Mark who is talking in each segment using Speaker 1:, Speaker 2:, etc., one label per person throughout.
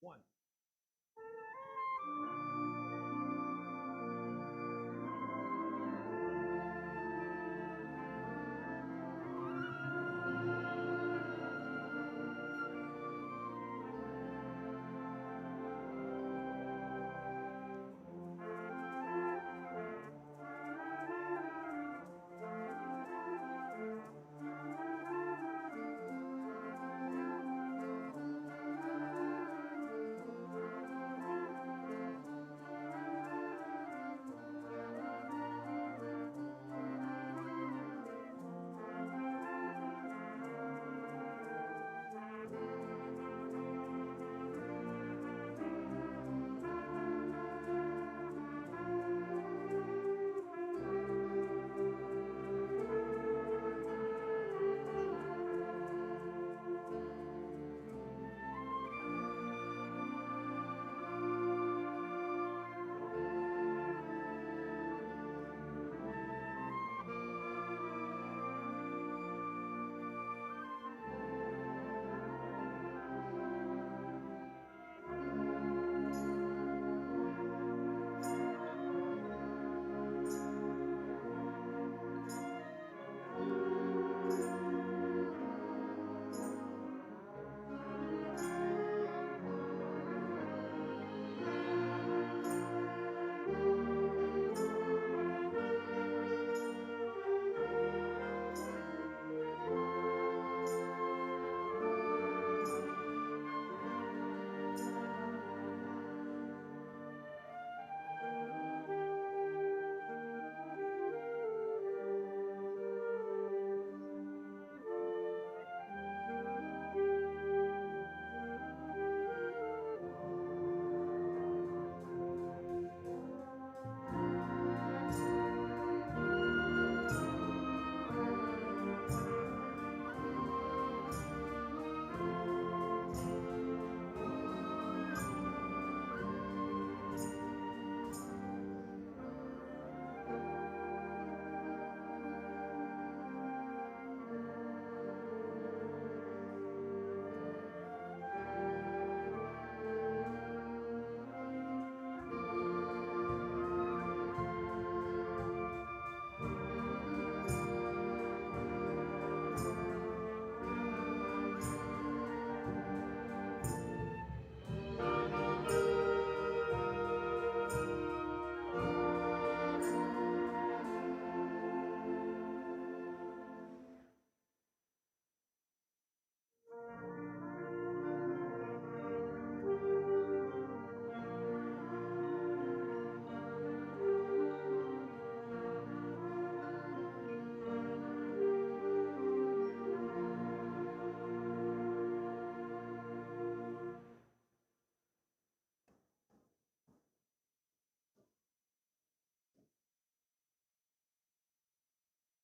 Speaker 1: one.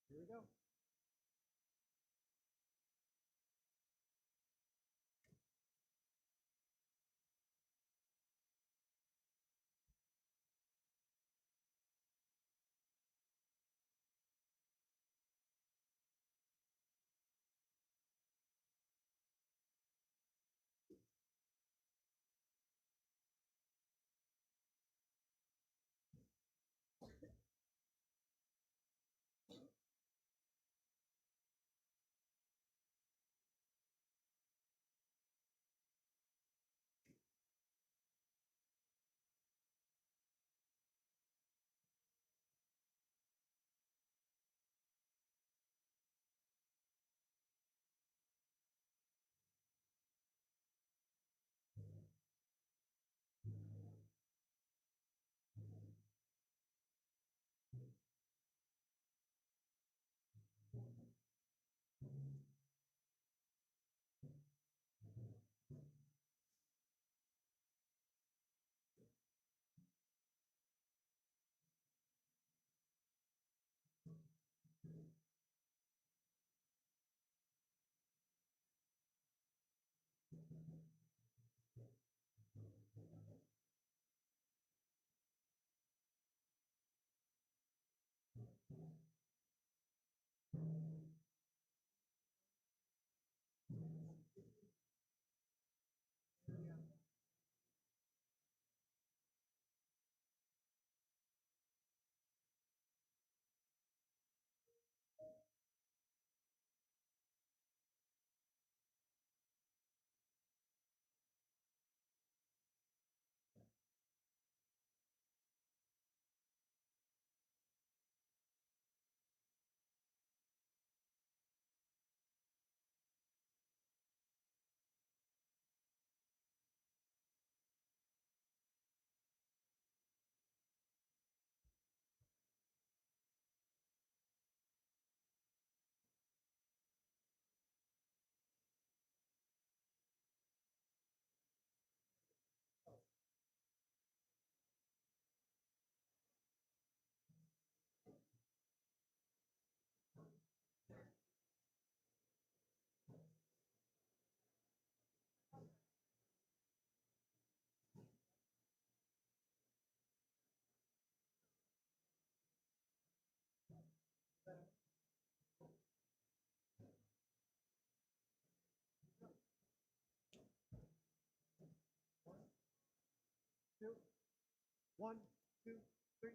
Speaker 1: Here we go. two, one, two, three.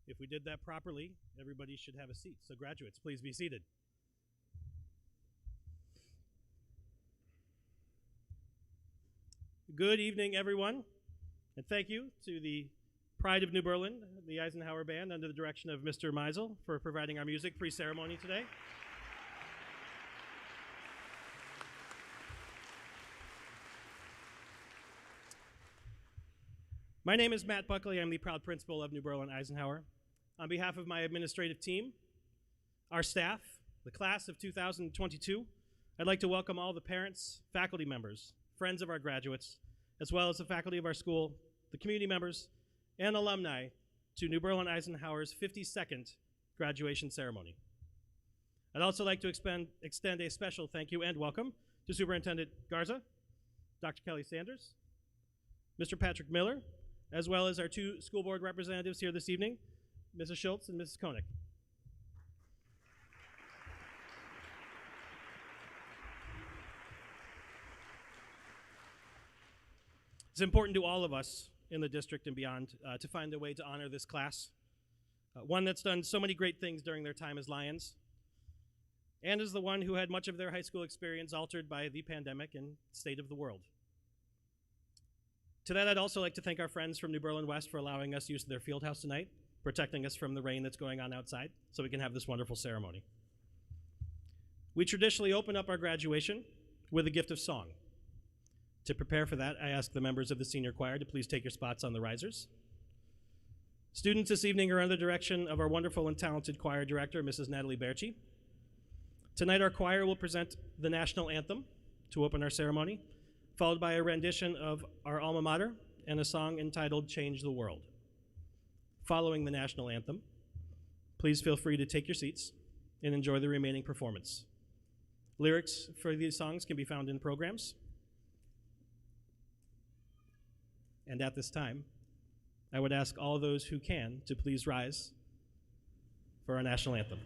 Speaker 2: If we did that properly, everybody should have a seat. So graduates, please be seated. Good evening, everyone, and thank you to the Pride of New Berlin, the Eisenhower Band, under the direction of Mr. Meisel, for providing our music pre-ceremony today. My name is Matt Buckley. I'm the proud principal of New Berlin Eisenhower. On behalf of my administrative team, our staff, the class of 2022, I'd like to welcome all the parents, faculty members, friends of our graduates, as well as the faculty of our school, the community members, and alumni to New Berlin Eisenhower's 52nd graduation ceremony. I'd also like to extend a special thank you and welcome to Superintendent Garza, Dr. Kelly Sanders, Mr. Patrick Miller, as well as our two school board representatives here this evening, Mrs. Schultz and Mrs. Koenig. It's important to all of us in the district and beyond to find a way to honor this class, one that's done so many great things during their time as Lions, and is the one who had much of their high school experience altered by the pandemic and state of the world. To that, I'd also like to thank our friends from New Berlin West for allowing us use their field house tonight, protecting us from the rain that's going on outside, so we can have this wonderful ceremony. We traditionally open up our graduation with a gift of song. To prepare for that, I ask the members of the senior choir to please take your spots on the risers. Students this evening are under the direction of our wonderful and talented choir director, Mrs. Natalie Berchi. Tonight, our choir will present the national anthem to open our ceremony, followed by a rendition of our alma mater and a song entitled Change the World. Following the national anthem, please feel free to take your seats and enjoy the remaining performance. Lyrics for these songs can be found in programs. And at this time, I would ask all those who can to please rise for our national anthem.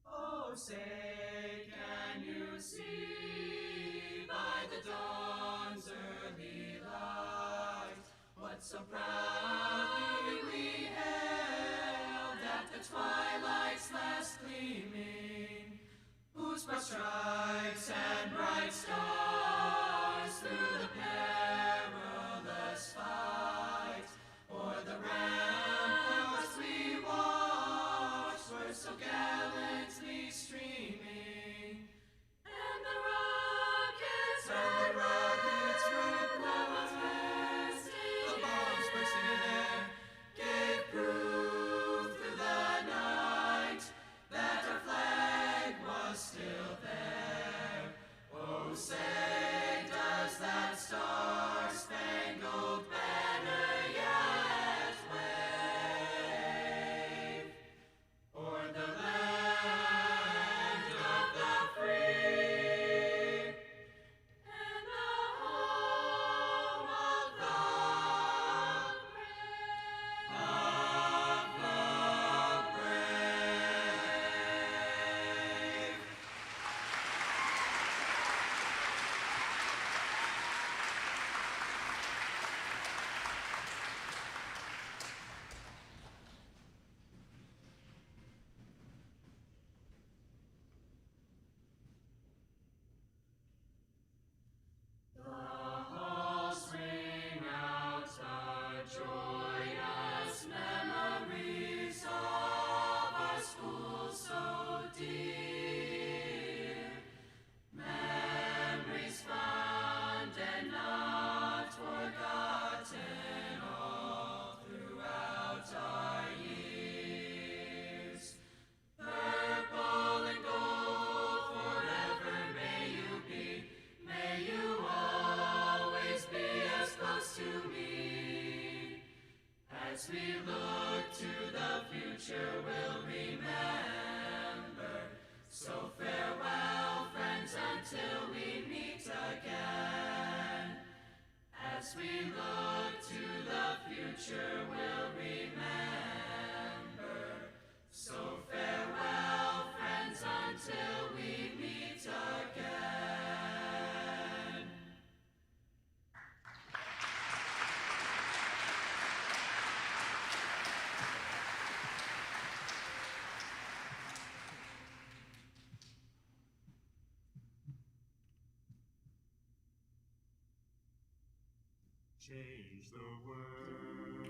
Speaker 3: Oh, say, can you see by the dawn's early light what so proudly we hailed at the twilight's last gleaming, whose broad stripes and bright stars through the perilous fight o'er the ramparts we watched were so gallantly streaming, and the rockets ripped levels, the bombs bursting in air gave proof through the night that our flag was still there. Oh, say does that star-spangled banner yet wave o'er the land of the free and the home of the brave. The halls ring out our joyous memories of our school so dear, memories fond and not forgotten all throughout our years. Purple and gold, forever may you be. May you always be as close to me. As we look to the future, we'll remember. So farewell, friends, until we meet again. As we look to the future, we'll remember. So farewell, friends, until we meet again.
Speaker 4: Change the world.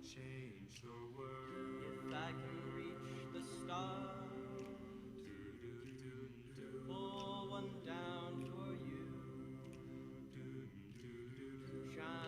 Speaker 4: Change the world.
Speaker 3: If I can reach the stars, pull one down for you. Shine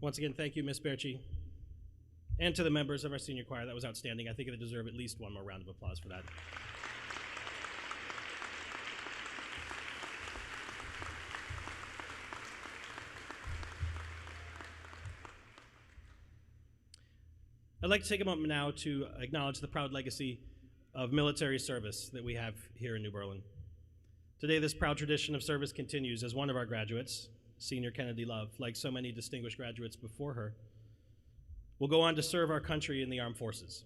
Speaker 2: Once again, thank you, Ms. Berchi. And to the members of our senior choir, that was outstanding. I think they deserve at least one more round of applause for that. I'd like to take a moment now to acknowledge the proud legacy of military service that we have here in New Berlin. Today, this proud tradition of service continues as one of our graduates, Senior Kennedy Love, like so many distinguished graduates before her, will go on to serve our country in the armed forces.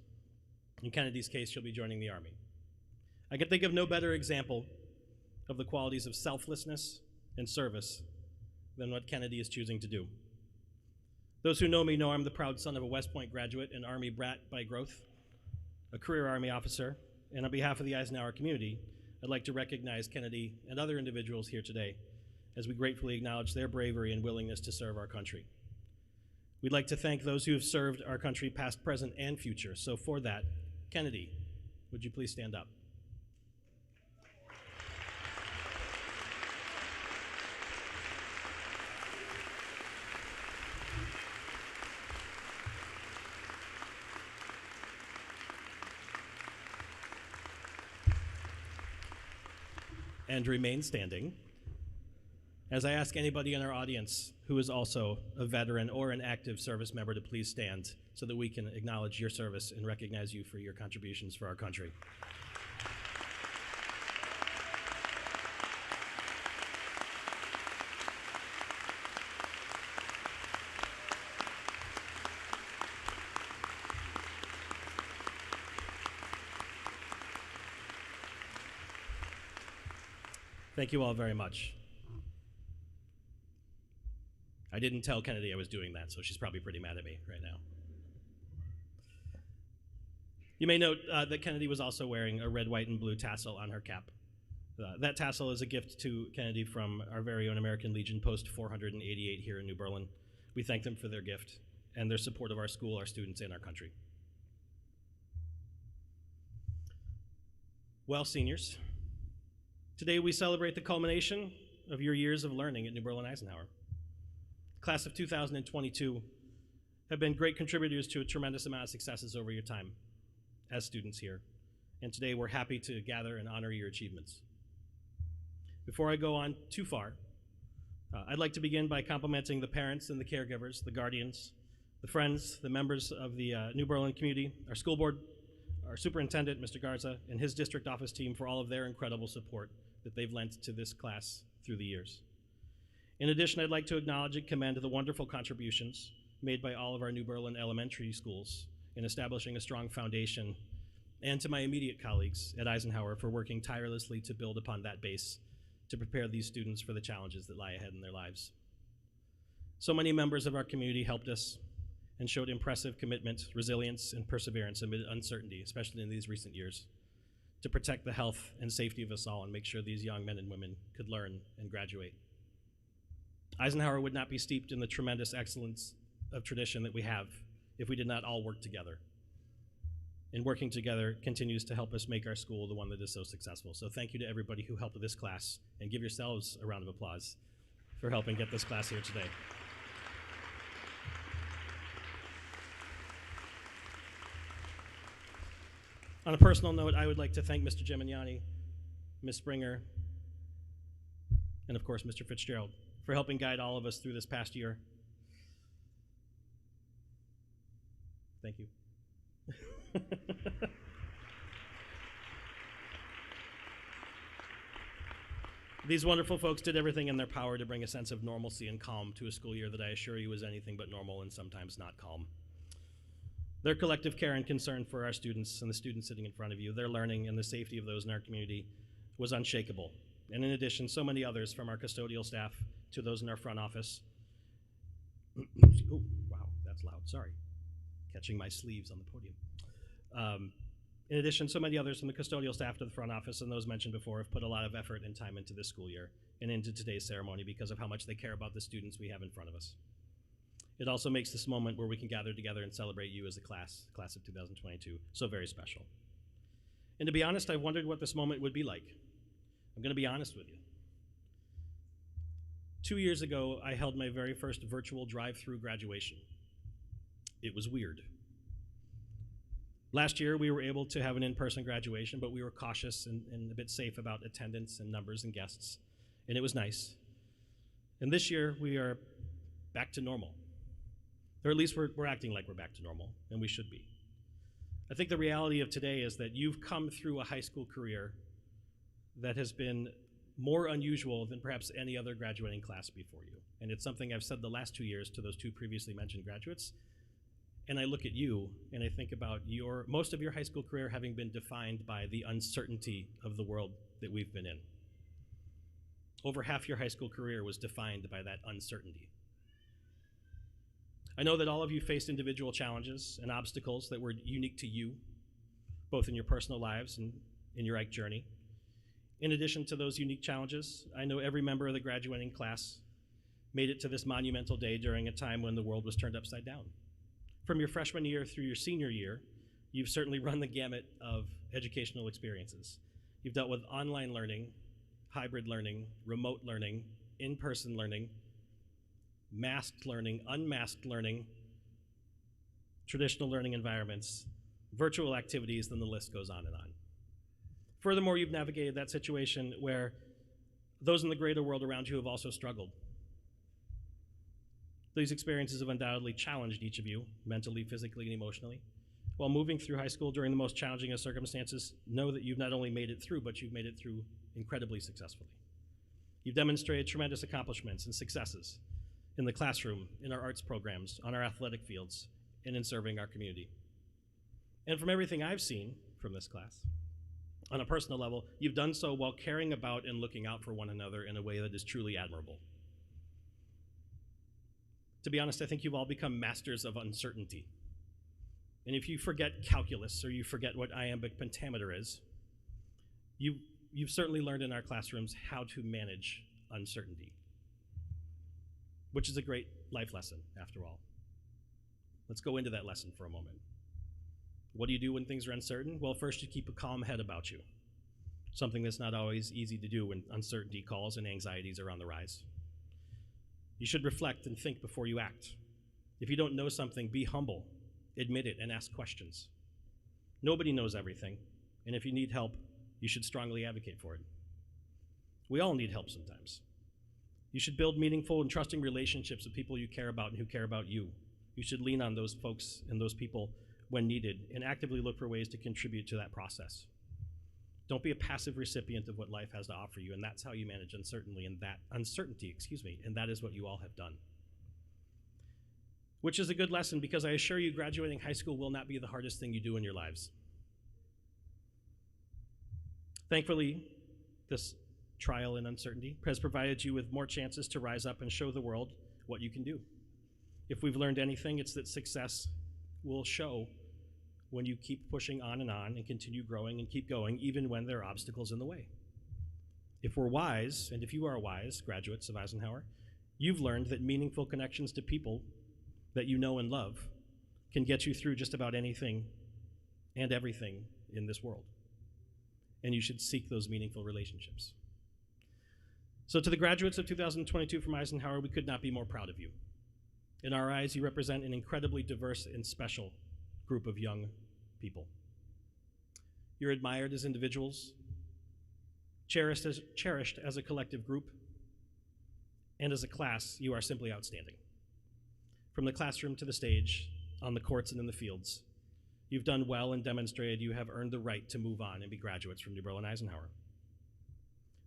Speaker 2: In Kennedy's case, she'll be joining the Army. I can think of no better example of the qualities of selflessness and service than what Kennedy is choosing to do. Those who know me know I'm the proud son of a West Point graduate, an Army brat by growth, a career Army officer, and on behalf of the Eisenhower community, I'd like to recognize Kennedy and other individuals here today as we gratefully acknowledge their bravery and willingness to serve our country. We'd like to thank those who have served our country past, present, and future. So for that, Kennedy, would you please stand up? And remain standing as I ask anybody in our audience who is also a veteran or an active service member to please stand so that we can acknowledge your service and recognize you for your contributions for our country. Thank you all very much. I didn't tell Kennedy I was doing that, so she's probably pretty mad at me right now. You may note that Kennedy was also wearing a red, white, and blue tassel on her cap. That tassel is a gift to Kennedy from our very own American Legion Post 488 here in New Berlin. We thank them for their gift and their support of our school, our students, and our country. Well, seniors, today we celebrate the culmination of your years of learning at New Berlin Eisenhower. The class of 2022 have been great contributors to a tremendous amount of successes over your time as students here, and today we're happy to gather and honor your achievements. Before I go on too far, I'd like to begin by complimenting the parents and the caregivers, the guardians, the friends, the members of the New Berlin community, our school board, our superintendent, Mr. Garza, and his district office team for all of their incredible support that they've lent to this class through the years. In addition, I'd like to acknowledge and commend the wonderful contributions made by all of our New Berlin elementary schools in establishing a strong foundation, and to my immediate colleagues at Eisenhower for working tirelessly to build upon that base to prepare these students for the challenges that lie ahead in their lives. So many members of our community helped us and showed impressive commitment, resilience, and perseverance amid uncertainty, especially in these recent years, to protect the health and safety of us all and make sure these young men and women could learn and graduate. Eisenhower would not be steeped in the tremendous excellence of tradition that we have if we did not all work together. And working together continues to help us make our school the one that is so successful. So thank you to everybody who helped with this class, and give yourselves a round of applause for helping get this class here today. On a personal note, I would like to thank Mr. Gemignani, Ms. Springer, and of course Mr. Fitzgerald for helping guide all of us through this past year. Thank you. These wonderful folks did everything in their power to bring a sense of normalcy and calm to a school year that I assure you was anything but normal and sometimes not calm. Their collective care and concern for our students and the students sitting in front of you, their learning and the safety of those in our community was unshakable. And in addition, so many others, from our custodial staff to those in our front office. Oh, wow, that's loud, sorry. Catching my sleeves on the podium. In addition, so many others from the custodial staff to the front office and those mentioned before have put a lot of effort and time into this school year and into today's ceremony because of how much they care about the students we have in front of us. It also makes this moment where we can gather together and celebrate you as a class of 2022, so very special. And to be honest, I've wondered what this moment would be like. I'm going to be honest with you. 2 years ago, I held my very first virtual drive-through graduation. It was weird. Last year, we were able to have an in-person graduation, but we were cautious and a bit safe about attendance and numbers and guests, and it was nice. And this year, we are back to normal. Or at least we're acting like we're back to normal, and we should be. I think the reality of today is that you've come through a high school career that has been more unusual than perhaps any other graduating class before you. And it's something I've said the last 2 years to those two previously mentioned graduates. And I look at you and I think about most of your high school career having been defined by the uncertainty of the world that we've been in. Over half your high school career was defined by that uncertainty. I know that all of you faced individual challenges and obstacles that were unique to you, both in your personal lives and in your Ike journey. In addition to those unique challenges, I know every member of the graduating class made it to this monumental day during a time when the world was turned upside down. From your freshman year through your senior year, you've certainly run the gamut of educational experiences. You've dealt with online learning, hybrid learning, remote learning, in-person learning, masked learning, unmasked learning, traditional learning environments, virtual activities, then the list goes on and on. Furthermore, you've navigated that situation where those in the greater world around you have also struggled. These experiences have undoubtedly challenged each of you, mentally, physically, and emotionally. While moving through high school during the most challenging of circumstances, know that you've not only made it through, but you've made it through incredibly successfully. You've demonstrated tremendous accomplishments and successes in the classroom, in our arts programs, on our athletic fields, and in serving our community. And from everything I've seen from this class, on a personal level, you've done so while caring about and looking out for one another in a way that is truly admirable. To be honest, I think you've all become masters of uncertainty. And if you forget calculus or you forget what iambic pentameter is, you've certainly learned in our classrooms how to manage uncertainty, which is a great life lesson, after all. Let's go into that lesson for a moment. What do you do when things are uncertain? Well, first you keep a calm head about you, something that's not always easy to do when uncertainty calls and anxieties are on the rise. You should reflect and think before you act. If you don't know something, be humble, admit it, and ask questions. Nobody knows everything, and if you need help, you should strongly advocate for it. We all need help sometimes. You should build meaningful and trusting relationships with people you care about and who care about you. You should lean on those folks and those people when needed and actively look for ways to contribute to that process. Don't be a passive recipient of what life has to offer you, and that's how you manage uncertainty, and that is what you all have done. Which is a good lesson, because I assure you graduating high school will not be the hardest thing you do in your lives. Thankfully, this trial and uncertainty has provided you with more chances to rise up and show the world what you can do. If we've learned anything, it's that success will show when you keep pushing on and continue growing and keep going, even when there are obstacles in the way. If we're wise, and if you are wise, graduates of Eisenhower, you've learned that meaningful connections to people that you know and love can get you through just about anything and everything in this world. And you should seek those meaningful relationships. So to the graduates of 2022 from Eisenhower, we could not be more proud of you. In our eyes, you represent an incredibly diverse and special group of young people. You're admired as individuals, cherished as a collective group, and as a class, you are simply outstanding. From the classroom to the stage, on the courts and in the fields, you've done well and demonstrated you have earned the right to move on and be graduates from New Berlin Eisenhower.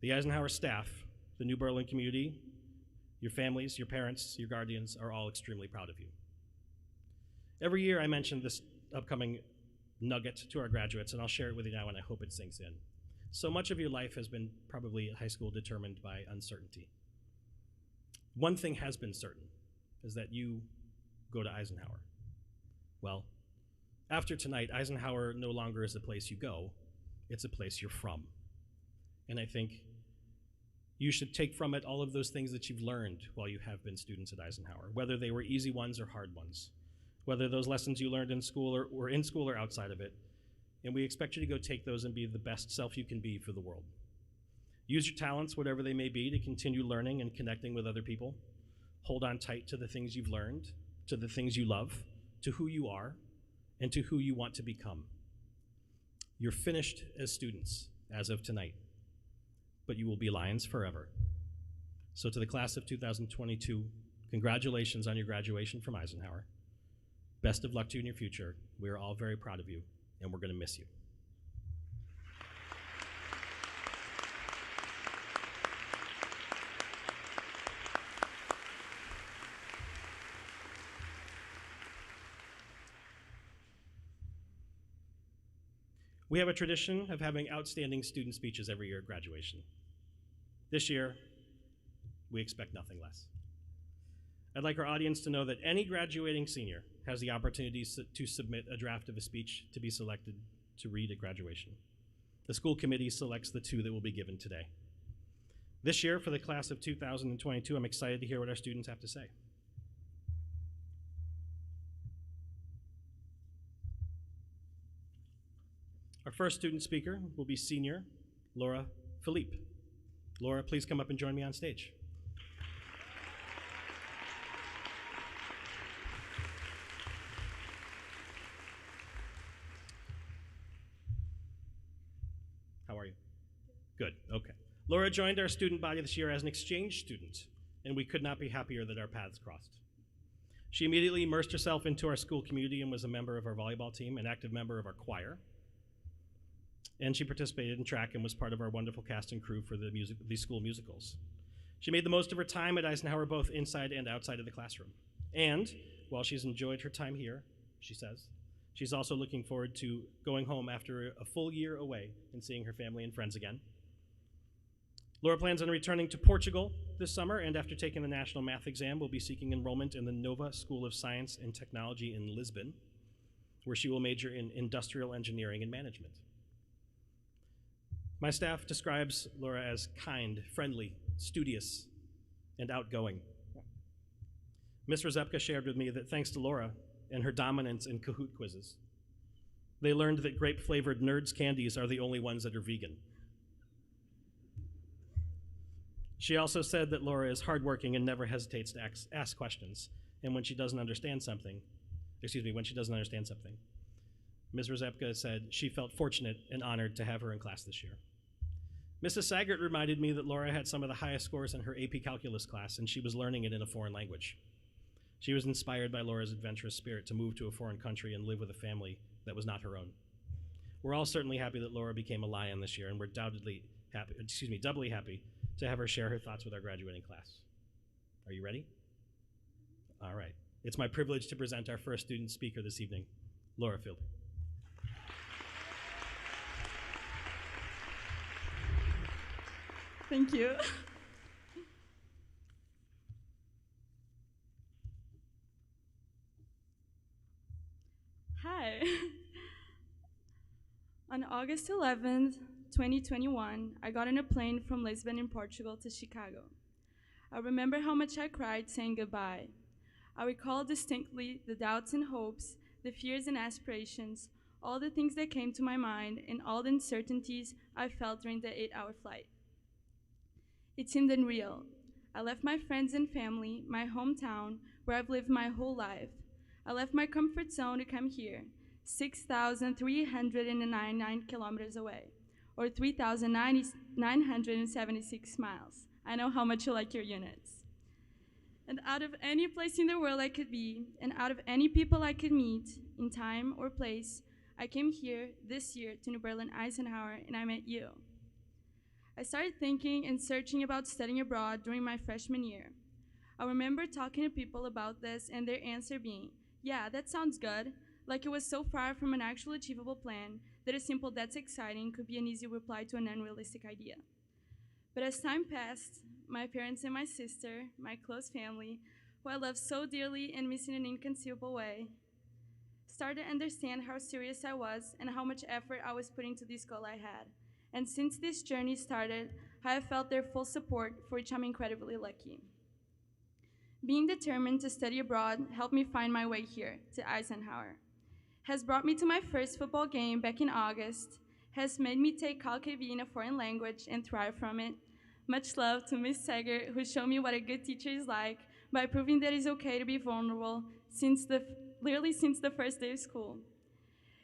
Speaker 2: The Eisenhower staff, the New Berlin community, your families, your parents, your guardians are all extremely proud of you. Every year I mention this upcoming nugget to our graduates, and I'll share it with you now, and I hope it sinks in. So much of your life has been probably at high school determined by uncertainty. One thing has been certain, is that you go to Eisenhower. Well, after tonight, Eisenhower no longer is a place you go, it's a place you're from. And I think you should take from it all of those things that you've learned while you have been students at Eisenhower, whether they were easy ones or hard ones, whether those lessons you learned in school or were in school or outside of it. And we expect you to go take those and be the best self you can be for the world. Use your talents, whatever they may be, to continue learning and connecting with other people. Hold on tight to the things you've learned, to the things you love, to who you are, and to who you want to become. You're finished as students as of tonight, but you will be Lions forever. So to the class of 2022, congratulations on your graduation from Eisenhower. Best of luck to you in your future. We are all very proud of you, and we're going to miss you. We have a tradition of having outstanding student speeches every year at graduation. This year, we expect nothing less. I'd like our audience to know that any graduating senior has the opportunity to submit a draft of a speech to be selected to read at graduation. The school committee selects the two that will be given today. This year, for the class of 2022, I'm excited to hear what our students have to say. Our first student speaker will be senior Laura Philippe. Laura, please come up and join me on stage. How are you? Good, okay. Laura joined our student body this year as an exchange student, and we could not be happier that our paths crossed. She immediately immersed herself into our school community and was a member of our volleyball team, an active member of our choir, and she participated in track and was part of our wonderful cast and crew for the school musicals. She made the most of her time at Eisenhower, both inside and outside of the classroom. And while she's enjoyed her time here, she says, she's also looking forward to going home after a full year away and seeing her family and friends again. Laura plans on returning to Portugal this summer, and after taking the national math exam, will be seeking enrollment in the Nova School of Science and Technology in Lisbon, where she will major in industrial engineering and management. My staff describes Laura as kind, friendly, studious, and outgoing. Ms. Rozepka shared with me that thanks to Laura and her dominance in Kahoot quizzes, they learned that grape-flavored Nerds candies are the only ones that are vegan. She also said that Laura is hardworking and never hesitates to ask questions, and when she doesn't understand something, Ms. Rozepka said she felt fortunate and honored to have her in class this year. Mrs. Saggart reminded me that Laura had some of the highest scores in her AP Calculus class, and she was learning it in a foreign language. She was inspired by Laura's adventurous spirit to move to a foreign country and live with a family that was not her own. We're all certainly happy that Laura became a Lion this year, and we're doubly happy to have her share her thoughts with our graduating class. Are you ready? All right. It's my privilege to present our first student speaker this evening, Laura Philippe.
Speaker 5: Thank you. Hi. On August 11th, 2021, I got on a plane from Lisbon in Portugal to Chicago. I remember how much I cried saying goodbye. I recall distinctly the doubts and hopes, the fears and aspirations, all the things that came to my mind, and all the uncertainties I felt during the 8-hour flight. It seemed unreal. I left my friends and family, my hometown, where I've lived my whole life. I left my comfort zone to come here, 6,399 kilometers away, or 3,976 miles. I know how much you like your units. And out of any place in the world I could be, and out of any people I could meet, in time or place, I came here this year to New Berlin Eisenhower, and I met you. I started thinking and searching about studying abroad during my freshman year. I remember talking to people about this and their answer being, yeah, that sounds good, like it was so far from an actual achievable plan that a simple "that's exciting" could be an easy reply to an unrealistic idea. But as time passed, my parents and my sister, my close family, who I love so dearly and miss in an inconceivable way, started to understand how serious I was and how much effort I was putting to this goal I had. And since this journey started, I have felt their full support, for which I'm incredibly lucky. Being determined to study abroad helped me find my way here, to Eisenhower. Has brought me to my first football game back in August, has made me take KV in a foreign language and thrive from it. Much love to Miss Sager, who showed me what a good teacher is like by proving that it's okay to be vulnerable literally since the first day of school.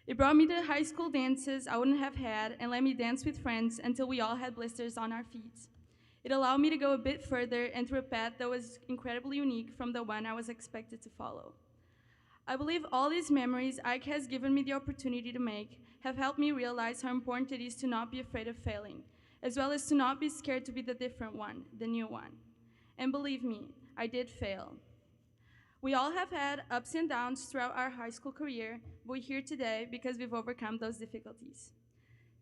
Speaker 5: It brought me to high school dances I wouldn't have had and let me dance with friends until we all had blisters on our feet. It allowed me to go a bit further and through a path that was incredibly unique from the one I was expected to follow. I believe all these memories Ike has given me the opportunity to make have helped me realize how important it is to not be afraid of failing, as well as to not be scared to be the different one, the new one. And believe me, I did fail. We all have had ups and downs throughout our high school career, but we're here today because we've overcome those difficulties.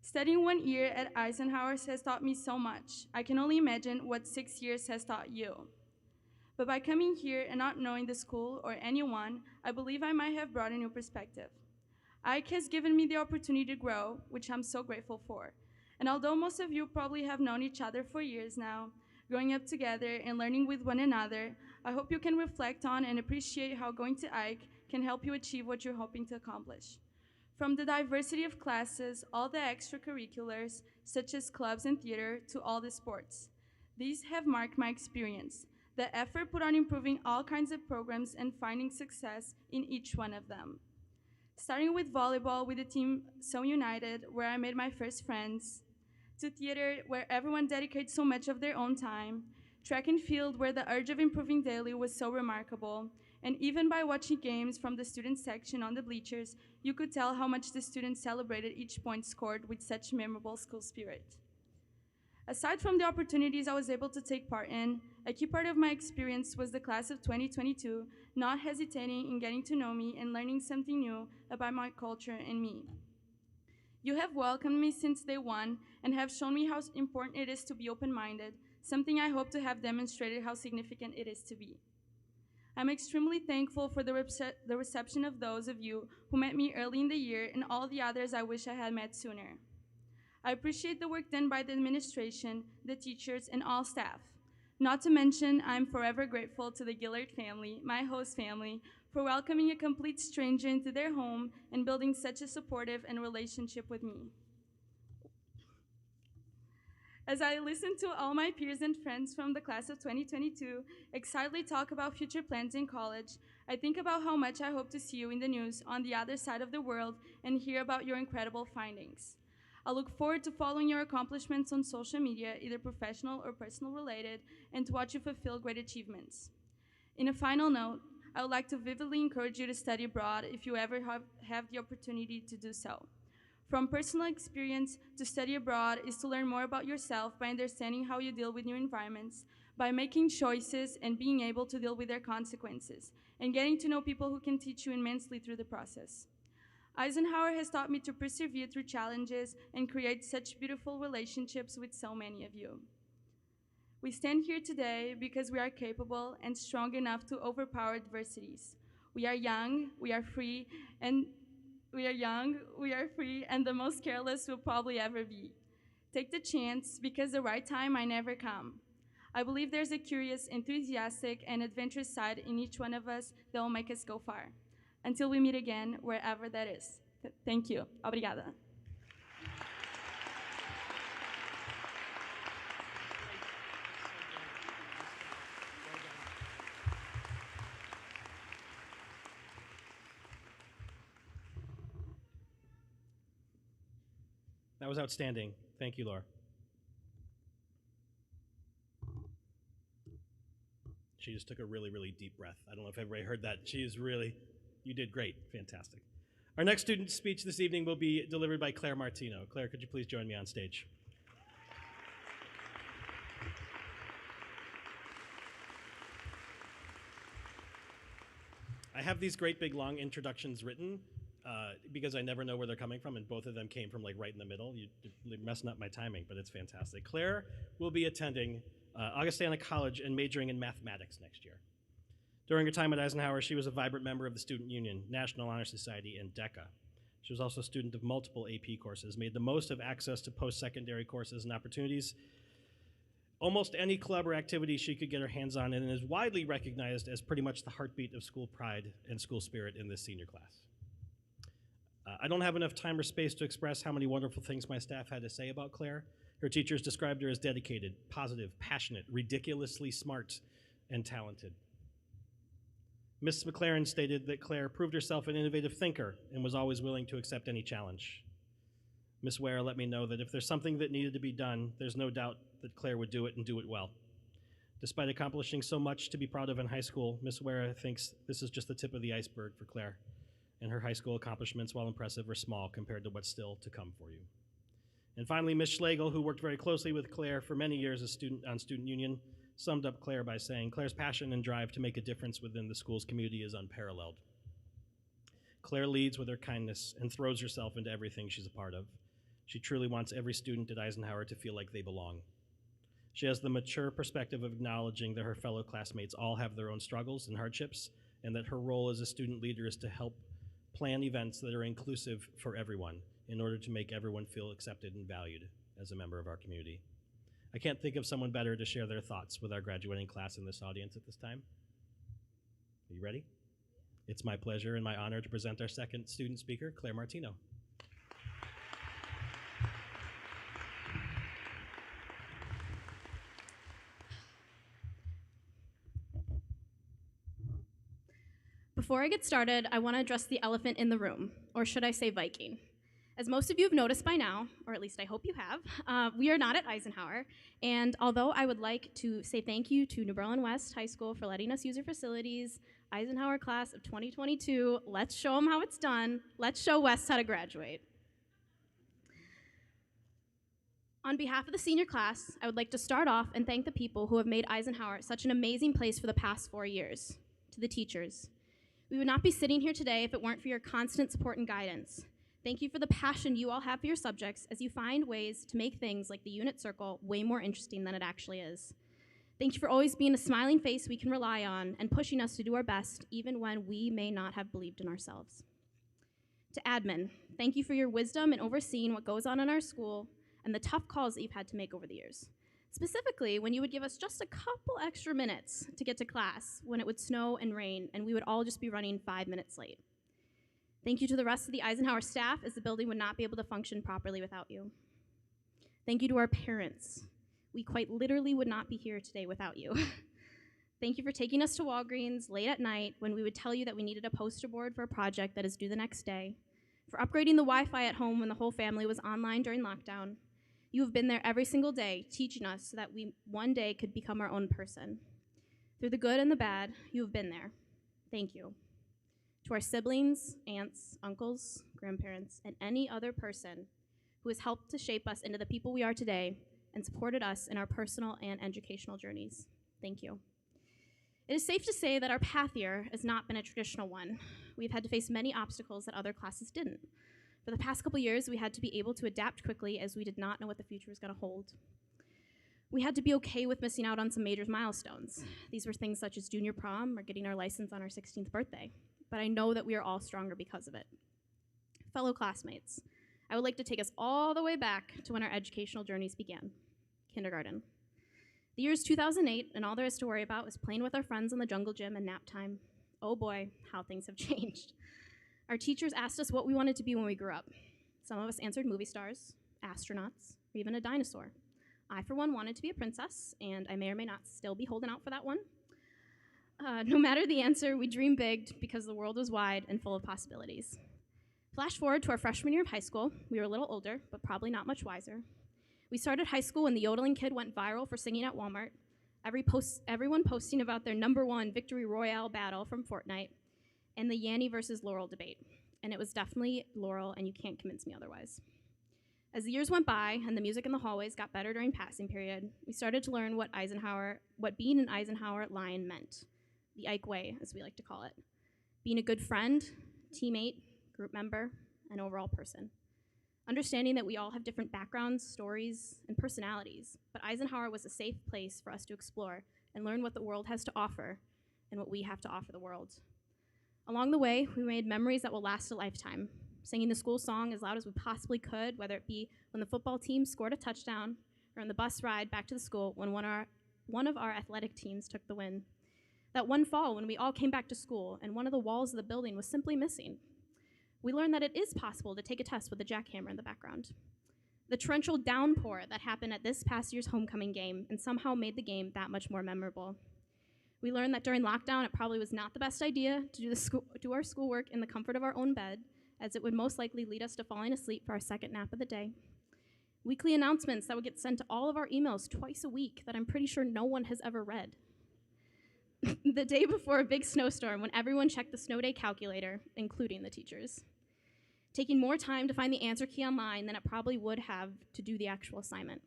Speaker 5: Studying 1 year at Eisenhower has taught me so much. I can only imagine what 6 years has taught you. But by coming here and not knowing the school or anyone, I believe I might have brought a new perspective. Ike has given me the opportunity to grow, which I'm so grateful for. And although most of you probably have known each other for years now, growing up together and learning with one another, I hope you can reflect on and appreciate how going to Ike can help you achieve what you're hoping to accomplish. From the diversity of classes, all the extracurriculars, such as clubs and theater, to all the sports. These have marked my experience, the effort put on improving all kinds of programs and finding success in each one of them. Starting with volleyball with a team so united, where I made my first friends, to theater, where everyone dedicates so much of their own time, track and field, where the urge of improving daily was so remarkable, and even by watching games from the student section on the bleachers, you could tell how much the students celebrated each point scored with such memorable school spirit. Aside from the opportunities I was able to take part in, a key part of my experience was the class of 2022, not hesitating in getting to know me and learning something new about my culture and me. You have welcomed me since day one and have shown me how important it is to be open-minded, something I hope to have demonstrated how significant it is to be. I'm extremely thankful for the reception of those of you who met me early in the year and all the others I wish I had met sooner. I appreciate the work done by the administration, the teachers, and all staff. Not to mention, I'm forever grateful to the Gillard family, my host family, for welcoming a complete stranger into their home and building such a supportive and relationship with me. As I listen to all my peers and friends from the class of 2022 excitedly talk about future plans in college, I think about how much I hope to see you in the news on the other side of the world and hear about your incredible findings. I look forward to following your accomplishments on social media, either professional or personal related, and to watch you fulfill great achievements. In a final note, I would like to vividly encourage you to study abroad if you ever have the opportunity to do so. From personal experience, to study abroad is to learn more about yourself by understanding how you deal with new environments, by making choices and being able to deal with their consequences, and getting to know people who can teach you immensely through the process. Eisenhower has taught me to persevere through challenges and create such beautiful relationships with so many of you. We stand here today because we are capable and strong enough to overpower adversities. We are young, we are free, and the most careless we'll probably ever be. Take the chance, because the right time might never come. I believe there's a curious, enthusiastic, and adventurous side in each one of us that will make us go far. Until we meet again, wherever that is. Thank you. Obrigada.
Speaker 2: That was outstanding. Thank you, Laura. She just took a really, really deep breath. I don't know if everybody heard that. You did great. Fantastic. Our next student speech this evening will be delivered by Claire Martino. Claire, could you please join me on stage? I have these great big long introductions written because I never know where they're coming from, and both of them came from like right in the middle. You're messing up my timing, but it's fantastic. Claire will be attending Augustana College and majoring in mathematics next year. During her time at Eisenhower, she was a vibrant member of the Student Union, National Honor Society, and DECA. She was also a student of multiple AP courses, made the most of access to post-secondary courses and opportunities, almost any club or activity she could get her hands on, and is widely recognized as pretty much the heartbeat of school pride and school spirit in this senior class. I don't have enough time or space to express how many wonderful things my staff had to say about Claire. Her teachers described her as dedicated, positive, passionate, ridiculously smart, and talented. Miss McLaren stated that Claire proved herself an innovative thinker and was always willing to accept any challenge. Miss Ware let me know that if there's something that needed to be done, there's no doubt that Claire would do it and do it well. Despite accomplishing so much to be proud of in high school, Miss Ware thinks this is just the tip of the iceberg for Claire, and her high school accomplishments, while impressive, are small compared to what's still to come for you. And finally, Miss Schlegel, who worked very closely with Claire for many years as on Student Union, summed up Claire by saying, Claire's passion and drive to make a difference within the school's community is unparalleled. Claire leads with her kindness and throws herself into everything she's a part of. She truly wants every student at Eisenhower to feel like they belong. She has the mature perspective of acknowledging that her fellow classmates all have their own struggles and hardships, and that her role as a student leader is to help plan events that are inclusive for everyone in order to make everyone feel accepted and valued as a member of our community. I can't think of someone better to share their thoughts with our graduating class in this audience at this time. Are you ready? It's my pleasure and my honor to present our second student speaker, Claire Martino.
Speaker 6: Before I get started, I want to address the elephant in the room, or should I say Viking. As most of you have noticed by now, or at least I hope you have, we are not at Eisenhower, and although I would like to say thank you to New Berlin West High School for letting us use your facilities, Eisenhower class of 2022, let's show them how it's done. Let's show West how to graduate. On behalf of the senior class, I would like to start off and thank the people who have made Eisenhower such an amazing place for the past 4 years. To the teachers, we would not be sitting here today if it weren't for your constant support and guidance. Thank you for the passion you all have for your subjects as you find ways to make things like the unit circle way more interesting than it actually is. Thank you for always being a smiling face we can rely on and pushing us to do our best even when we may not have believed in ourselves. To admin, thank you for your wisdom in overseeing what goes on in our school and the tough calls that you've had to make over the years. Specifically, when you would give us just a couple extra minutes to get to class when it would snow and rain and we would all just be running 5 minutes late. Thank you to the rest of the Eisenhower staff, as the building would not be able to function properly without you. Thank you to our parents. We quite literally would not be here today without you. Thank you for taking us to Walgreens late at night when we would tell you that we needed a poster board for a project that is due the next day, for upgrading the Wi-Fi at home when the whole family was online during lockdown. You have been there every single day, teaching us so that we one day could become our own person. Through the good and the bad, you have been there. Thank you. To our siblings, aunts, uncles, grandparents, and any other person who has helped to shape us into the people we are today and supported us in our personal and educational journeys. Thank you. It is safe to say that our path here has not been a traditional one. We've had to face many obstacles that other classes didn't. For the past couple years, we had to be able to adapt quickly as we did not know what the future was going to hold. We had to be okay with missing out on some major milestones. These were things such as junior prom or getting our license on our 16th birthday. But I know that we are all stronger because of it. Fellow classmates, I would like to take us all the way back to when our educational journeys began, kindergarten. The year is 2008, and all there is to worry about is playing with our friends in the jungle gym and nap time. Oh boy, how things have changed. Our teachers asked us what we wanted to be when we grew up. Some of us answered movie stars, astronauts, or even a dinosaur. I, for one, wanted to be a princess, and I may or may not still be holding out for that one. No matter the answer, we dreamed big because the world was wide and full of possibilities. Flash forward to our freshman year of high school. We were a little older, but probably not much wiser. We started high school when the yodeling kid went viral for singing at Walmart, everyone posting about their #1 victory royale battle from Fortnite, and the Yanny versus Laurel debate. And it was definitely Laurel, and you can't convince me otherwise. As the years went by and the music in the hallways got better during passing period, we started to learn what being an Eisenhower Lion meant. The Ike way, as we like to call it. Being a good friend, teammate, group member, and overall person. Understanding that we all have different backgrounds, stories, and personalities, but Eisenhower was a safe place for us to explore and learn what the world has to offer and what we have to offer the world. Along the way, we made memories that will last a lifetime, singing the school song as loud as we possibly could, whether it be when the football team scored a touchdown or on the bus ride back to the school when one of our athletic teams took the win. That one fall when we all came back to school and one of the walls of the building was simply missing. We learned that it is possible to take a test with a jackhammer in the background. The torrential downpour that happened at this past year's homecoming game and somehow made the game that much more memorable. We learned that during lockdown, it probably was not the best idea to do our schoolwork in the comfort of our own bed, as it would most likely lead us to falling asleep for our second nap of the day. Weekly announcements that would get sent to all of our emails twice a week that I'm pretty sure no one has ever read. The day before a big snowstorm when everyone checked the snow day calculator, including the teachers. Taking more time to find the answer key online than it probably would have to do the actual assignment.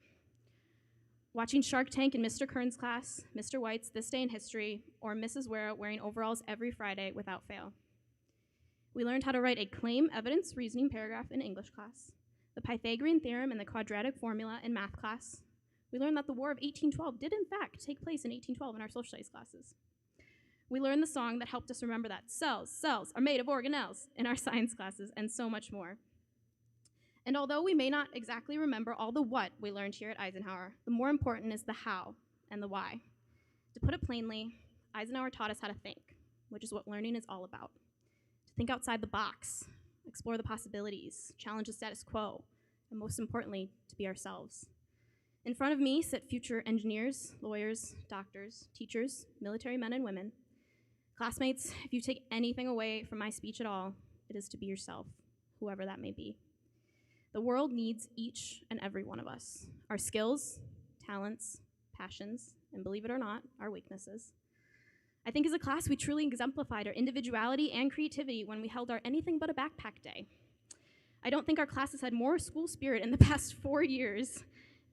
Speaker 6: Watching Shark Tank in Mr. Kern's class, Mr. White's This Day in History, or Mrs. Ware wearing overalls every Friday without fail. We learned how to write a claim, evidence, reasoning paragraph in English class, the Pythagorean theorem and the quadratic formula in math class. We learned that the War of 1812 did in fact take place in 1812 in our social studies classes. We learned the song that helped us remember that cells are made of organelles in our science classes, and so much more. And although we may not exactly remember all the what we learned here at Eisenhower, the more important is the how and the why. To put it plainly, Eisenhower taught us how to think, which is what learning is all about. To think outside the box, explore the possibilities, challenge the status quo, and most importantly, to be ourselves. In front of me sit future engineers, lawyers, doctors, teachers, military men and women. Classmates, if you take anything away from my speech at all, it is to be yourself, whoever that may be. The world needs each and every one of us, our skills, talents, passions, and believe it or not, our weaknesses. I think as a class, we truly exemplified our individuality and creativity when we held our anything but a backpack day. I don't think our classes had more school spirit in the past 4 years.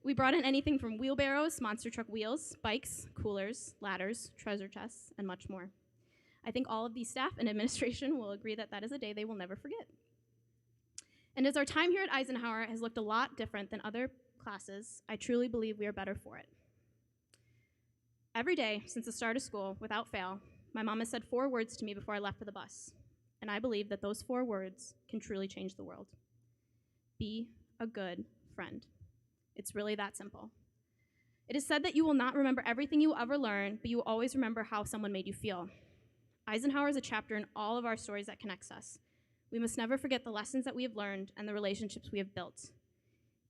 Speaker 6: We brought in anything from wheelbarrows, monster truck wheels, bikes, coolers, ladders, treasure chests, and much more. I think all of these staff and administration will agree that that is a day they will never forget. And as our time here at Eisenhower has looked a lot different than other classes, I truly believe we are better for it. Every day since the start of school, without fail, my mom has said 4 words to me before I left for the bus, and I believe that those 4 words can truly change the world. Be a good friend. It's really that simple. It is said that you will not remember everything you ever learned, but you will always remember how someone made you feel. Eisenhower is a chapter in all of our stories that connects us. We must never forget the lessons that we have learned and the relationships we have built.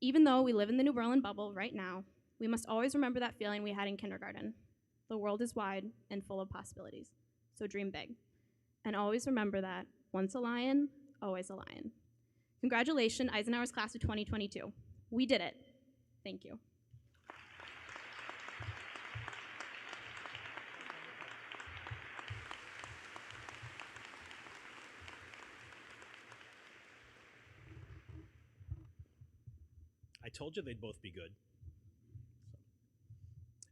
Speaker 6: Even though we live in the New Berlin bubble right now, we must always remember that feeling we had in kindergarten. The world is wide and full of possibilities, so dream big. And always remember that once a lion, always a lion. Congratulations, Eisenhower's class of 2022. We did it. Thank you.
Speaker 2: I told you they'd both be good.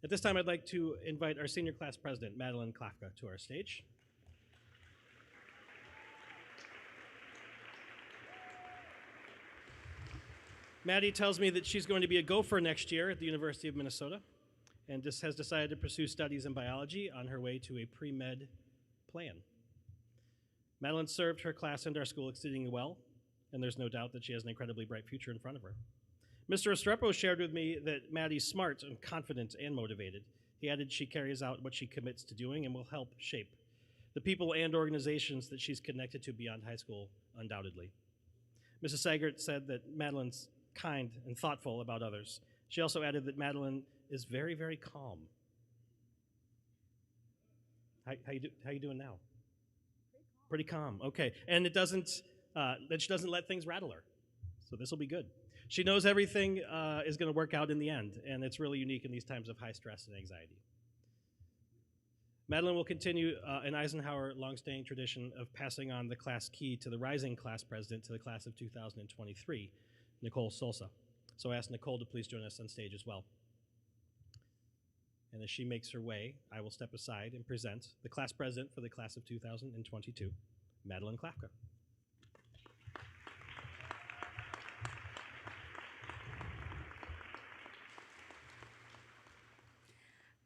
Speaker 2: At this time, I'd like to invite our senior class president, Madeline Klafka, to our stage. Maddie tells me that she's going to be a gopher next year at the University of Minnesota, and just has decided to pursue studies in biology on her way to a pre-med plan. Madeline served her class and our school exceedingly well, and there's no doubt that she has an incredibly bright future in front of her. Mr. Estrepo shared with me that Maddie's smart and confident and motivated. He added she carries out what she commits to doing and will help shape the people and organizations that she's connected to beyond high school, undoubtedly. Mrs. Sagert said that Madeline's kind and thoughtful about others. She also added that Madeline is very, very calm. How you doing now? Pretty calm. Okay, and it doesn't that she doesn't let things rattle her. So this will be good. She knows everything is going to work out in the end, and it's really unique in these times of high stress and anxiety. Madeline will continue an Eisenhower longstanding tradition of passing on the class key to the rising class president to the class of 2023, Nicole Solsa. So I asked Nicole to please join us on stage as well. And as she makes her way, I will step aside and present the class president for the class of 2022, Madeline Klafka.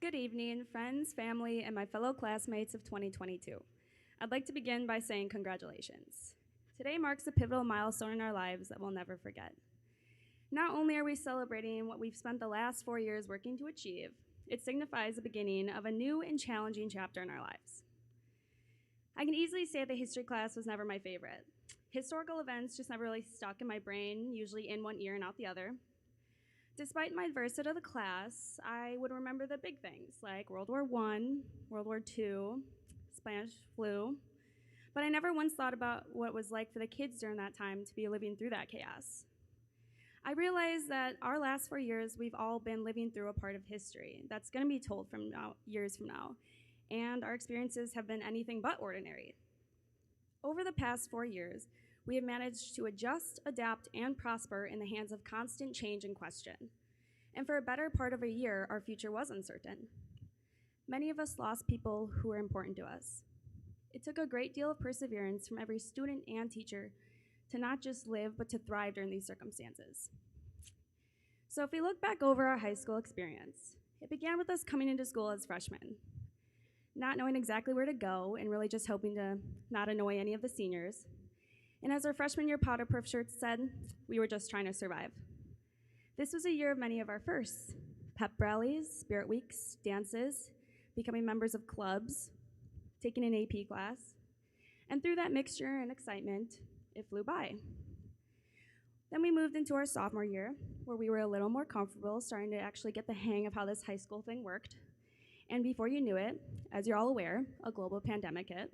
Speaker 7: Good evening, friends, family, and my fellow classmates of 2022. I'd like to begin by saying congratulations. Today marks a pivotal milestone in our lives that we'll never forget. Not only are we celebrating what we've spent the last 4 years working to achieve, it signifies the beginning of a new and challenging chapter in our lives. I can easily say the history class was never my favorite. Historical events just never really stuck in my brain, usually in one ear and out the other. Despite my adversity to the class, I would remember the big things like World War I, World War II, Spanish flu, but I never once thought about what it was like for the kids during that time to be living through that chaos. I realized that our last 4 years, we've all been living through a part of history that's going to be told from now, years from now, and our experiences have been anything but ordinary. Over the past 4 years, we have managed to adjust, adapt, and prosper in the hands of constant change and question. And for a better part of a year, our future was uncertain. Many of us lost people who were important to us. It took a great deal of perseverance from every student and teacher to not just live, but to thrive during these circumstances. So if we look back over our high school experience, it began with us coming into school as freshmen, not knowing exactly where to go and really just hoping to not annoy any of the seniors. And as our freshman year powder-proof shirts said, we were just trying to survive. This was a year of many of our firsts: pep rallies, spirit weeks, dances, becoming members of clubs, taking an AP class, and through that mixture and excitement, it flew by. Then we moved into our sophomore year, where we were a little more comfortable, starting to actually get the hang of how this high school thing worked. And before you knew it, as you're all aware, a global pandemic hit.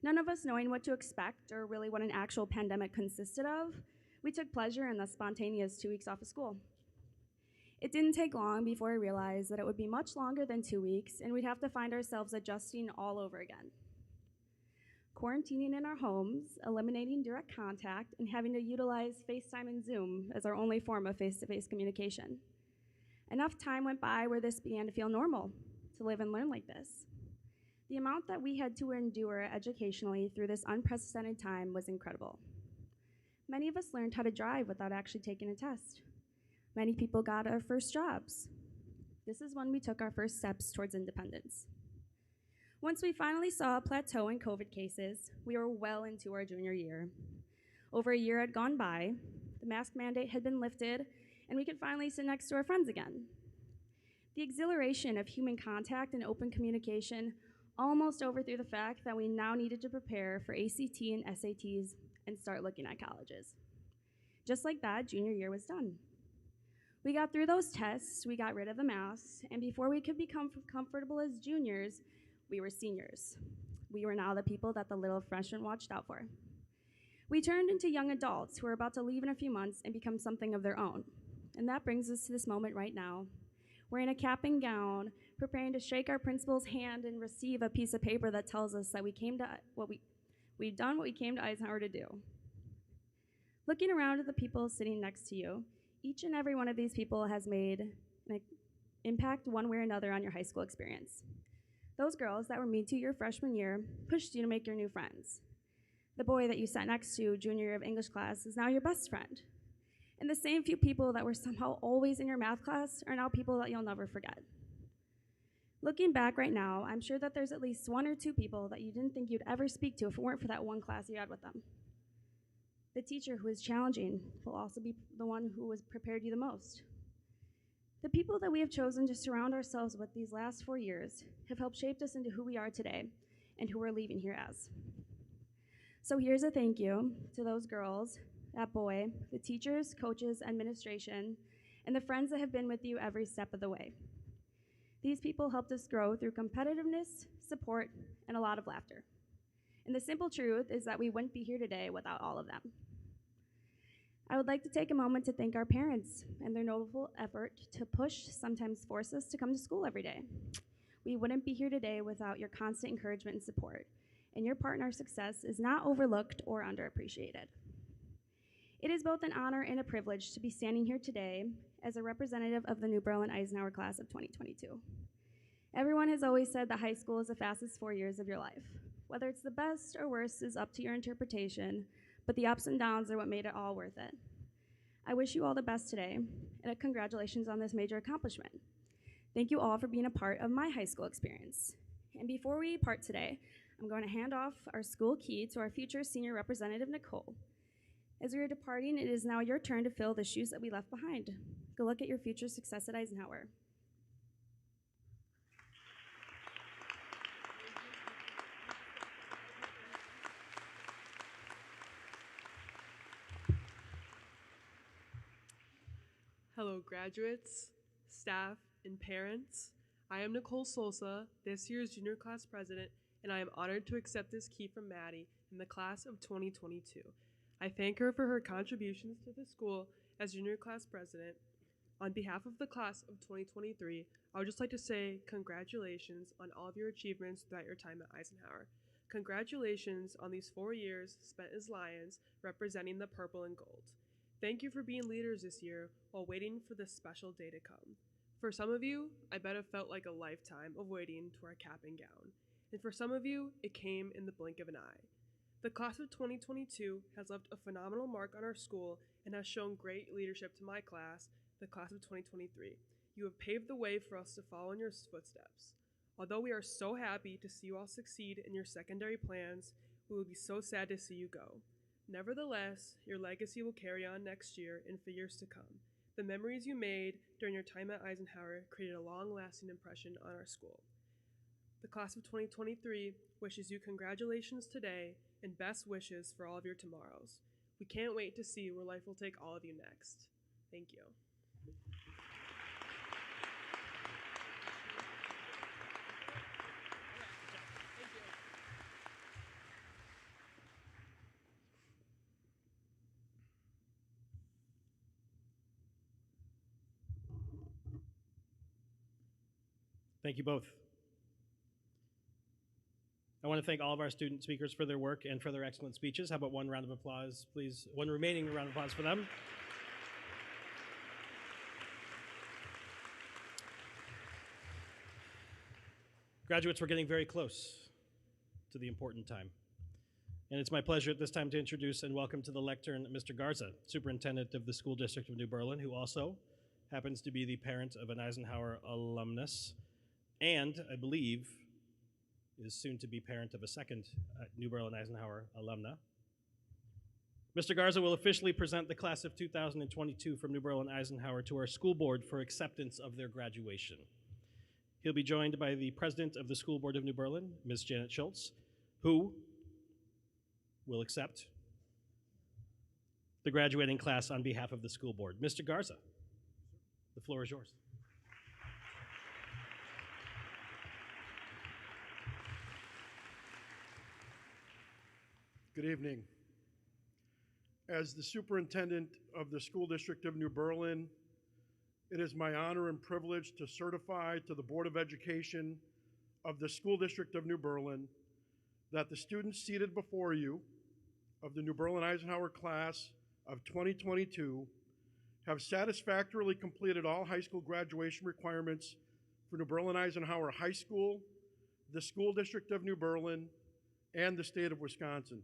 Speaker 7: None of us knowing what to expect or really what an actual pandemic consisted of, we took pleasure in the spontaneous 2 weeks off of school. It didn't take long before I realized that it would be much longer than 2 weeks, and we'd have to find ourselves adjusting all over again. Quarantining in our homes, eliminating direct contact, and having to utilize FaceTime and Zoom as our only form of face-to-face communication. Enough time went by where this began to feel normal, to live and learn like this. The amount that we had to endure educationally through this unprecedented time was incredible. Many of us learned how to drive without actually taking a test. Many people got our first jobs. This is when we took our first steps towards independence. Once we finally saw a plateau in COVID cases, we were well into our junior year. Over a year had gone by, the mask mandate had been lifted, and we could finally sit next to our friends again. The exhilaration of human contact and open communication almost overthrew the fact that we now needed to prepare for ACT and SATs and start looking at colleges. Just like that, junior year was done. We got through those tests, we got rid of the masks, and before we could become comfortable as juniors, we were seniors. We were now the people that the little freshmen watched out for. We turned into young adults who are about to leave in a few months and become something of their own. And that brings us to this moment right now. We're in a cap and gown, preparing to shake our principal's hand and receive a piece of paper that tells us that we've done what we came to Eisenhower to do. Looking around at the people sitting next to you, each and every one of these people has made an impact one way or another on your high school experience. Those girls that were mean to you your freshman year pushed you to make your new friends. The boy that you sat next to junior year of English class is now your best friend. And the same few people that were somehow always in your math class are now people that you'll never forget. Looking back right now, I'm sure that there's at least one or two people that you didn't think you'd ever speak to if it weren't for that one class you had with them. The teacher who was challenging will also be the one who has prepared you the most. The people that we have chosen to surround ourselves with these last 4 years have helped shape us into who we are today and who we're leaving here as. So here's a thank you to those girls, that boy, the teachers, coaches, administration, and the friends that have been with you every step of the way. These people helped us grow through competitiveness, support, and a lot of laughter. And the simple truth is that we wouldn't be here today without all of them. I would like to take a moment to thank our parents and their noble effort to push, sometimes force us to come to school every day. We wouldn't be here today without your constant encouragement and support, and your part in our success is not overlooked or underappreciated. It is both an honor and a privilege to be standing here today as a representative of the New Berlin Eisenhower class of 2022. Everyone has always said that high school is the fastest 4 years of your life. Whether it's the best or worst is up to your interpretation, but the ups and downs are what made it all worth it. I wish you all the best today, and congratulations on this major accomplishment. Thank you all for being a part of my high school experience. And before we part today, I'm going to hand off our school key to our future senior representative, Nicole. As we are departing, it is now your turn to fill the shoes that we left behind. Go look at your future success at Eisenhower.
Speaker 8: Hello, graduates, staff, and parents. I am Nicole Solsa, this year's junior class president, and I am honored to accept this key from Maddie in the class of 2022. I thank her for her contributions to the school as junior class president. On behalf of the class of 2023, I would just like to say congratulations on all of your achievements throughout your time at Eisenhower. Congratulations on these 4 years spent as Lions representing the purple and gold. Thank you for being leaders this year while waiting for this special day to come. For some of you, I bet it felt like a lifetime of waiting to wear cap and gown. And for some of you, it came in the blink of an eye. The class of 2022 has left a phenomenal mark on our school and has shown great leadership to my class, the class of 2023. You have paved the way for us to follow in your footsteps. Although we are so happy to see you all succeed in your secondary plans, we will be so sad to see you go. Nevertheless, your legacy will carry on next year and for years to come. The memories you made during your time at Eisenhower created a long-lasting impression on our school. The class of 2023 wishes you congratulations today and best wishes for all of your tomorrows. We can't wait to see where life will take all of you next. Thank you.
Speaker 2: Thank you both. I want to thank all of our student speakers for their work and for their excellent speeches. How about one round of applause, please? One remaining round of applause for them. Graduates, we're getting very close to the important time. And it's my pleasure at this time to introduce and welcome to the lectern Mr. Garza, Superintendent of the School District of New Berlin, who also happens to be the parent of an Eisenhower alumnus, and I believe is soon to be parent of a second New Berlin Eisenhower alumna. Mr. Garza will officially present the class of 2022 from New Berlin Eisenhower to our school board for acceptance of their graduation. He'll be joined by the president of the School Board of New Berlin, Ms. Janet Schultz, who will accept the graduating class on behalf of the school board. Mr. Garza, the floor is yours.
Speaker 9: Good evening. As the superintendent of the School District of New Berlin, it is my honor and privilege to certify to the Board of Education of the School District of New Berlin that the students seated before you of the New Berlin Eisenhower class of 2022 have satisfactorily completed all high school graduation requirements for New Berlin Eisenhower High School, the School District of New Berlin, and the state of Wisconsin.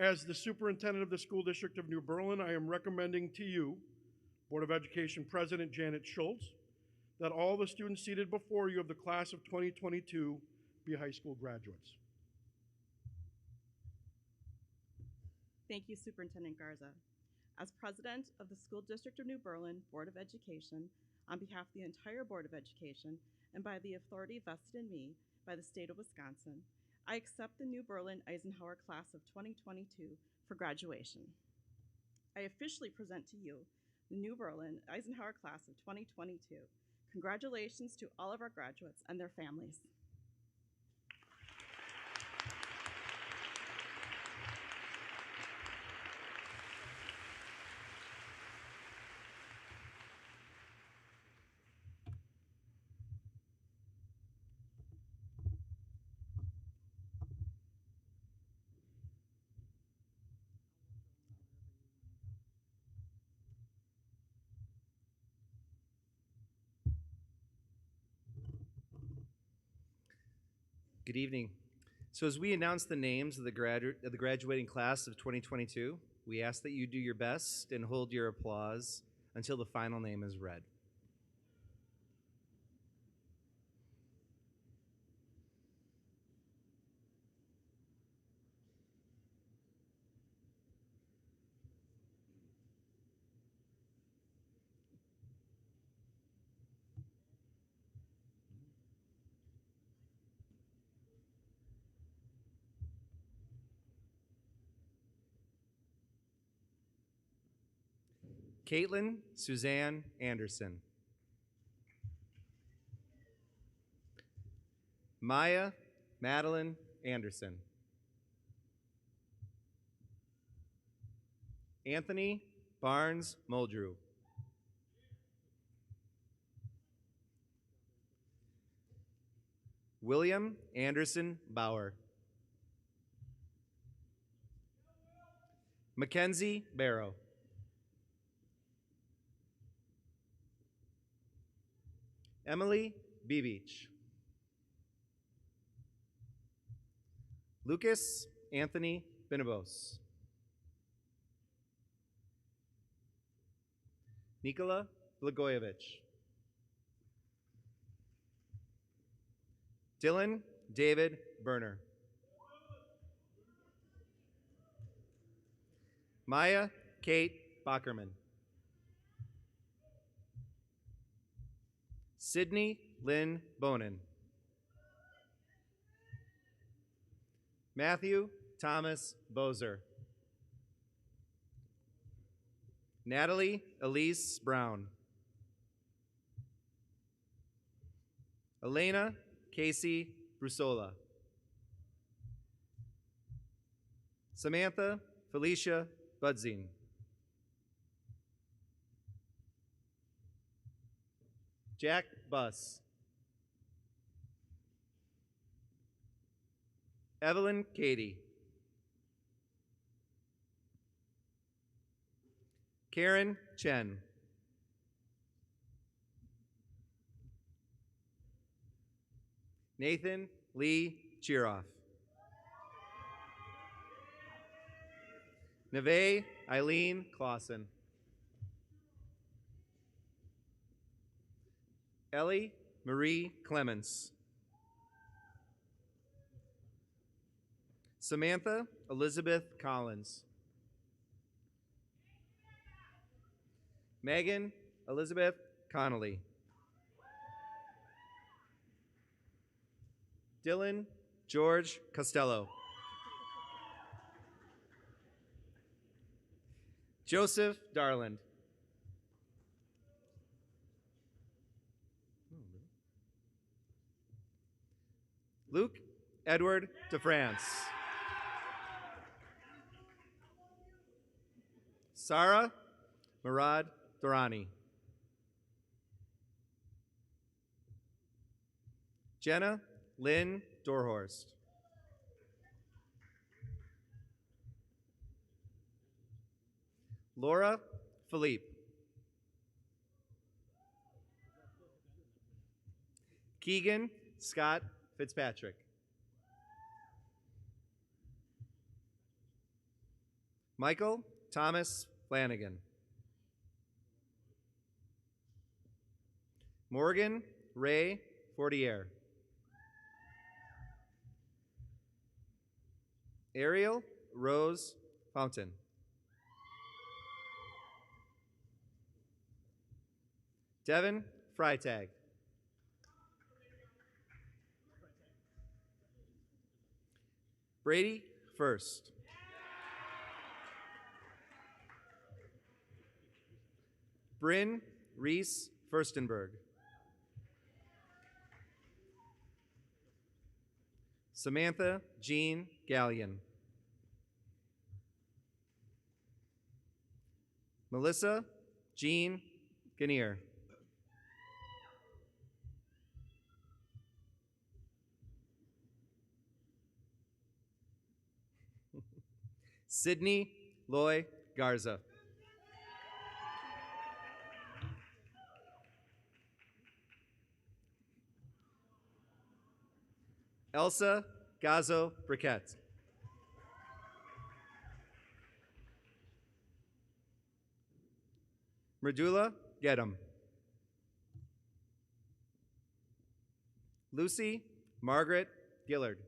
Speaker 9: As the superintendent of the School District of New Berlin, I am recommending to you, Board of Education President Janet Schultz, that all the students seated before you of the class of 2022 be high school graduates.
Speaker 10: Thank you, Superintendent Garza. As president of the School District of New Berlin Board of Education, on behalf of the entire Board of Education, and by the authority vested in me by the state of Wisconsin, I accept the New Berlin Eisenhower class of 2022 for graduation. I officially present to you the New Berlin Eisenhower class of 2022. Congratulations to all of our graduates and their families.
Speaker 11: Good evening. So as we announce the names of the graduating class of 2022, we ask that you do your best and hold your applause until the final name is read. Caitlin Suzanne Anderson. Maya Madeline Anderson. Anthony Barnes Muldrew. William Anderson Bauer. Mackenzie Barrow. Emily Beach. Lucas Anthony Benabos. Nikola Blagojevich. Dylan David Berner. Maya Kate Bockerman. Sydney Lynn Bonin. Matthew Thomas Bozer. Natalie Elise Brown. Elena Casey Brusola. Samantha Felicia Budzine. Jack Buss. Evelyn Katie. Karen Chen. Nathan Lee Cheeroff. Neve Eileen Clausen. Ellie Marie Clements. Samantha Elizabeth Collins. Megan Elizabeth Connolly. Dylan George Costello. Joseph Darland. Luke Edward DeFrance. Sarah Murad Durrani. Jenna Lynn Dorhorst. Laura Philippe. Keegan Scott Fitzpatrick. Michael Thomas Flanagan. Morgan Ray Fortier. Ariel Rose Fountain. Devin Freitag. Brady First. Bryn Reese Furstenberg. Samantha Jean Gallion. Melissa Jean Gannier. Sydney Loy Garza. Elsa Gazo Briquette. Merdula Gedham. Lucy Margaret Gillard.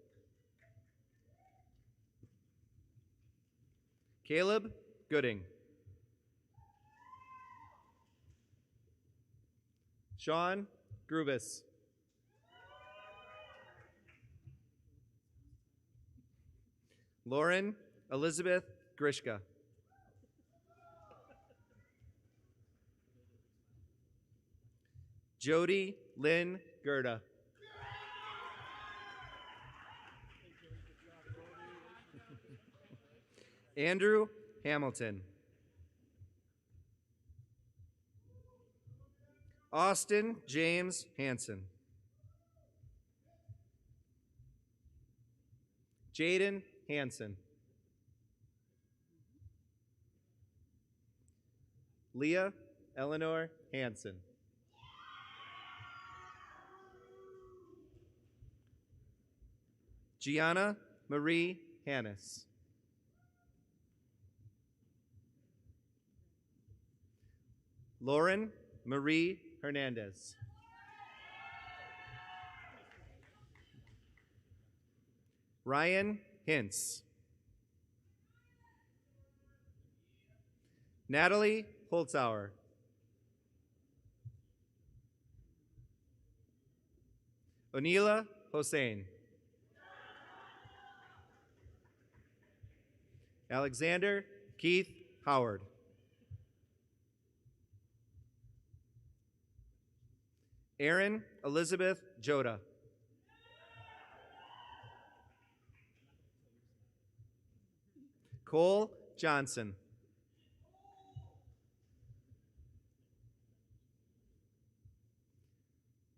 Speaker 11: Caleb Gooding. Sean Grubis. Lauren Elizabeth Grishka. Jody Lynn Gerda. Andrew Hamilton. Austin James Hanson. Jaden Hanson. Leah Eleanor Hanson. Gianna Marie Hannes. Lauren Marie Hernandez. Ryan Hintz. Natalie Holzauer. Onila Hossein. Alexander Keith Howard. Erin Elizabeth Joda. Cole Johnson.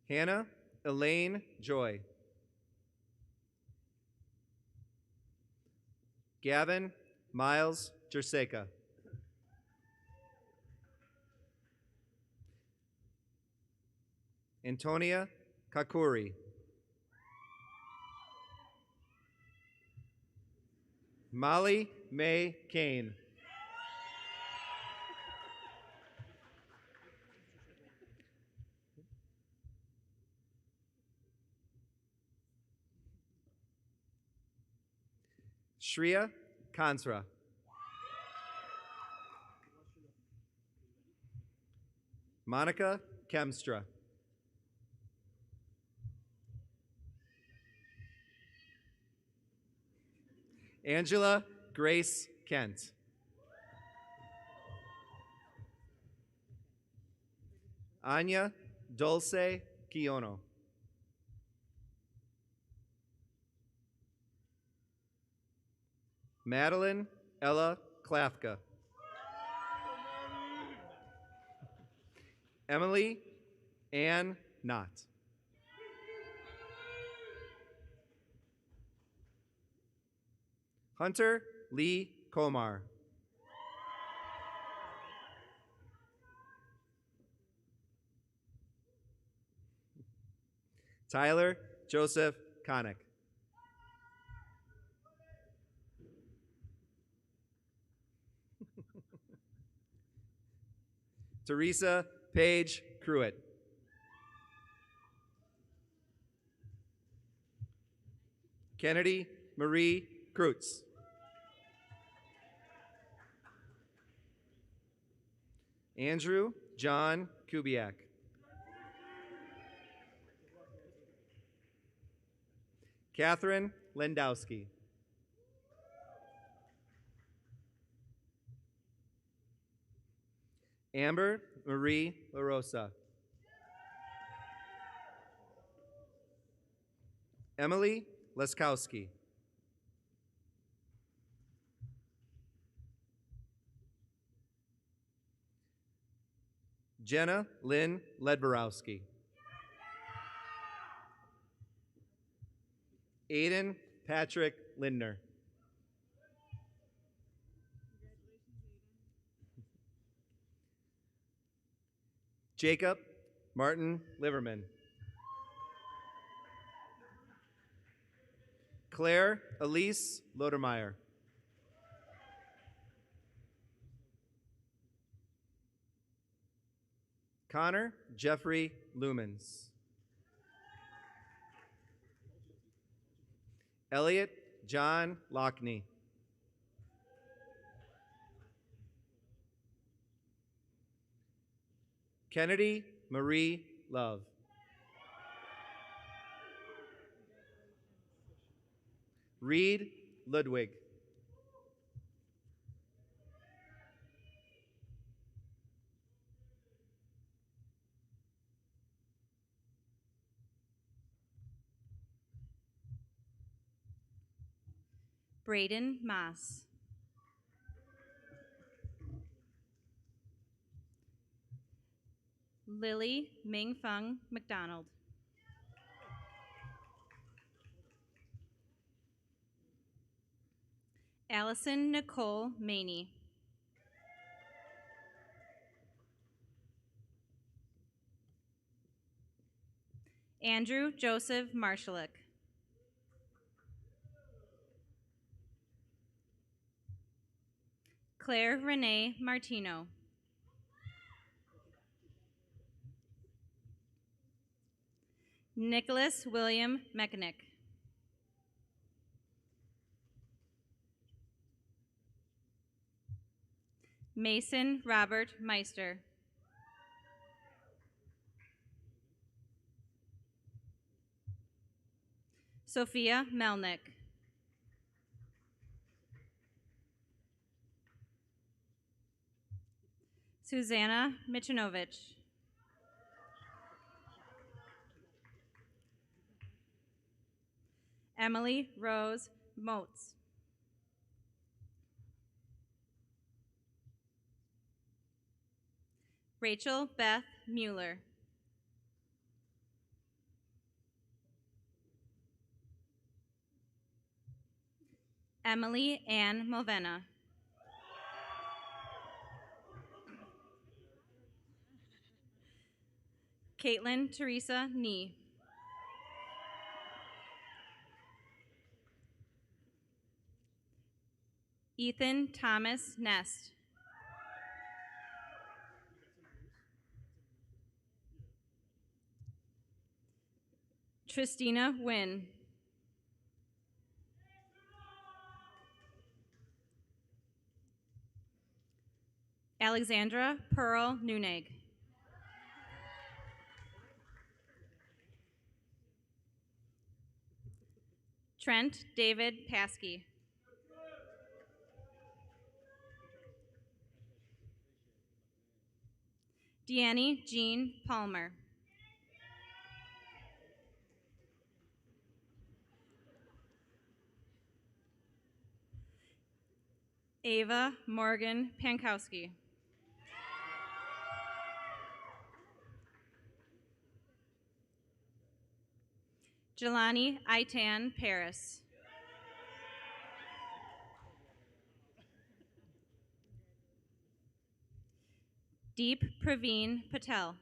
Speaker 11: Hannah Elaine Joy. Gavin Miles Jerseca. Antonia Kakuri. Molly May Kane. Shreya Kansra. Monica Kemstra. Angela Grace Kent. Anya Dulce Quiono. Madeline Ella Klafka. Emily Ann Knott. Hunter Lee Komar. Tyler Joseph Connick. Teresa Paige Pruitt. Kennedy Marie Kreutz. Andrew John Kubiak. Catherine Lendowski. Amber Marie LaRosa. Emily Leskowski. Jenna Lynn Ledborowski. Aiden Patrick Lindner. Jacob Martin Liverman. Claire Elise Lodermeyer. Connor Jeffrey Lumens. Elliot John Lockney. Kennedy Marie Love. Reed Ludwig.
Speaker 12: Braden Moss. Lily Mingfeng McDonald. Allison Nicole Maney. Andrew Joseph Marshalik. Claire Renee Martino. Nicholas William Mechanic. Mason Robert Meister. Sophia Melnick. Susanna Michinovich. Emily Rose Motes. Rachel Beth Mueller. Emily Ann Movena. Caitlin Teresa Nee. Ethan Thomas Nest. Tristina Wynn. Alexandra Pearl Nuneg. Trent David Paskey. Deannie Jean Palmer. Ava Morgan Pankowski. Jelani Aitan Paris. Deep Praveen Patel.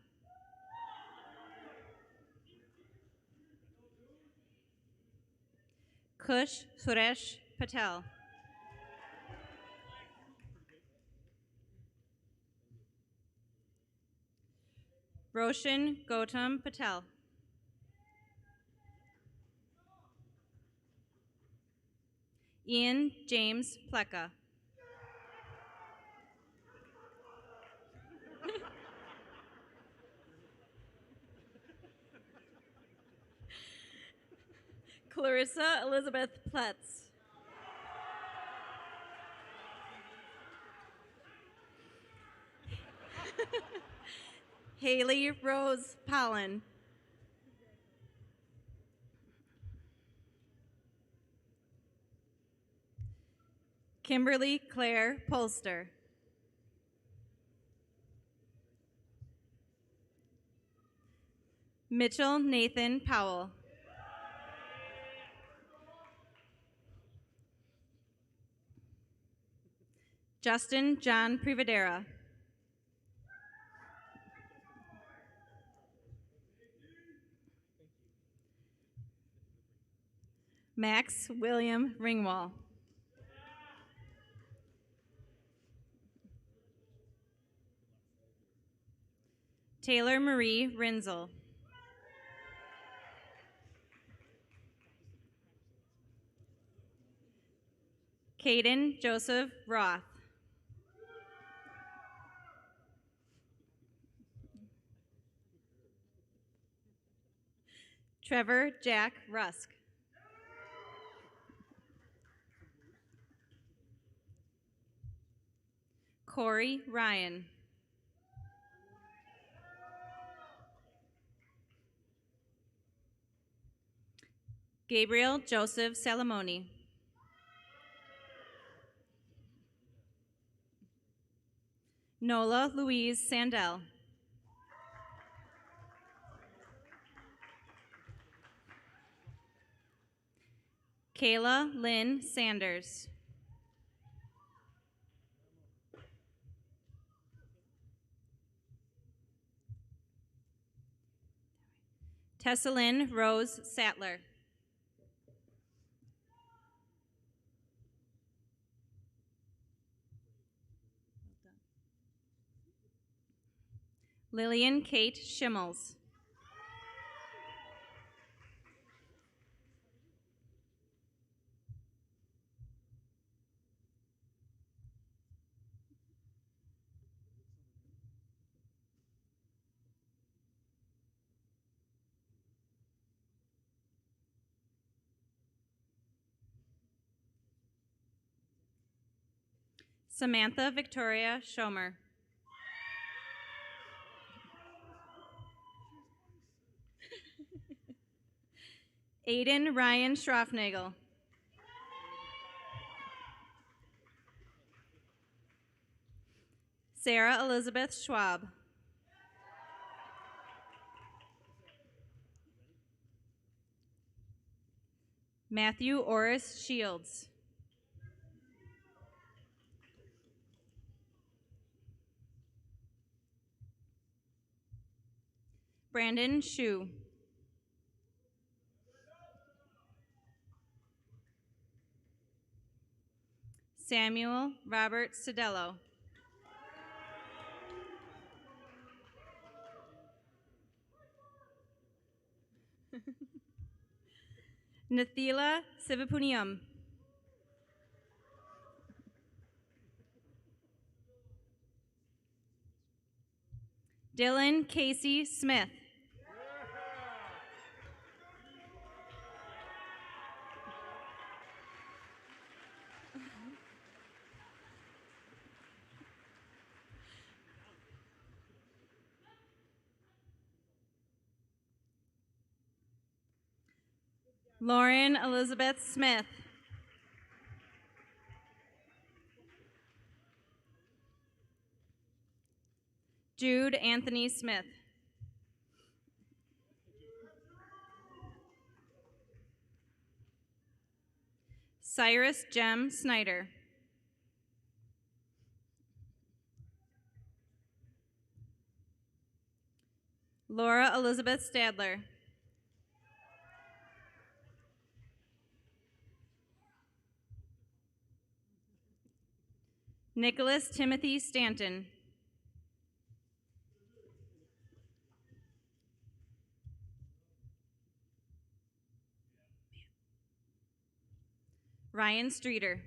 Speaker 12: Kush Suresh Patel. Roshan Gautam Patel. Ian James Pleka.
Speaker 13: Clarissa Elizabeth Pletz. Haley Rose Pollen. Kimberly Claire Polster. Mitchell Nathan Powell. Justin John Privadera. Max William Ringwall. Taylor Marie Rinzel. Caden Joseph Roth. Trevor Jack Rusk. Corey Ryan. Gabriel Joseph Salamoni. Nola Louise Sandell. Kayla Lynn Sanders. Tessalyn Rose Sattler. Lillian Kate Schimmels. Samantha Victoria Schomer. Aiden Ryan Schroffnagel. Sarah Elizabeth Schwab. Matthew Orris Shields. Brandon Shu. Samuel Robert Sedello. Nathila Sivapuniam. Dylan Casey Smith. Lauren Elizabeth Smith. Jude Anthony Smith. Cyrus Jem Snyder. Laura Elizabeth Stadler. Nicholas Timothy Stanton. Ryan Streeter.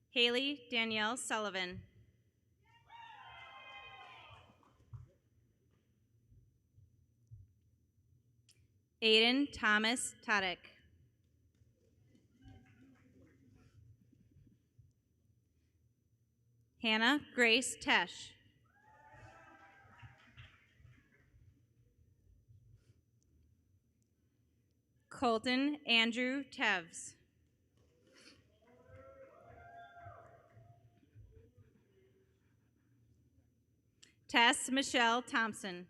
Speaker 13: Haley Danielle Sullivan. Aiden Thomas Tadek. Hannah Grace Tesh. Colton Andrew Tevs. Tess Michelle Thompson.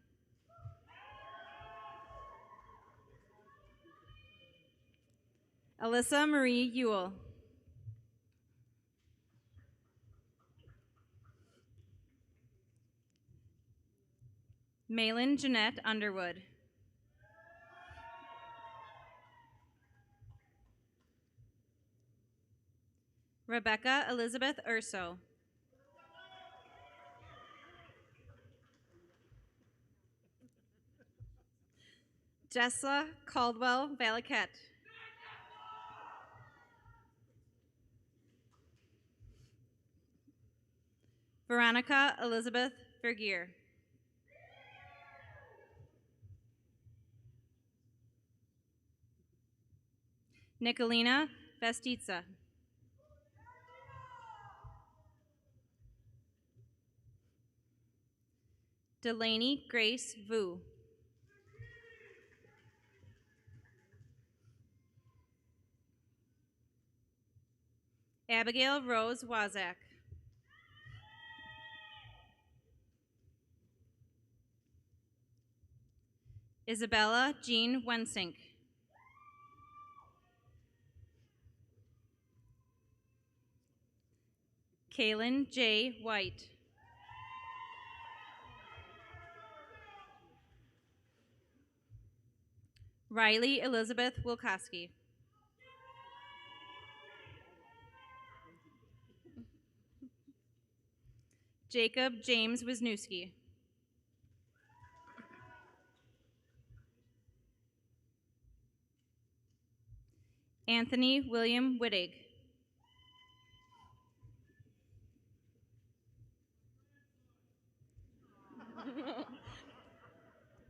Speaker 13: Alyssa Marie Ewell. Malin Jeanette Underwood. Rebecca Elizabeth Urso. Jessa Caldwell Valaket. Veronica Elizabeth Vergier. Nicolina Vestitza. Delaney Grace Vu. Abigail Rose Wazak. Isabella Jean Wensink. Kaylin J. White. Riley Elizabeth Wilkowski. Jacob James Wisniewski. Anthony William Wittig.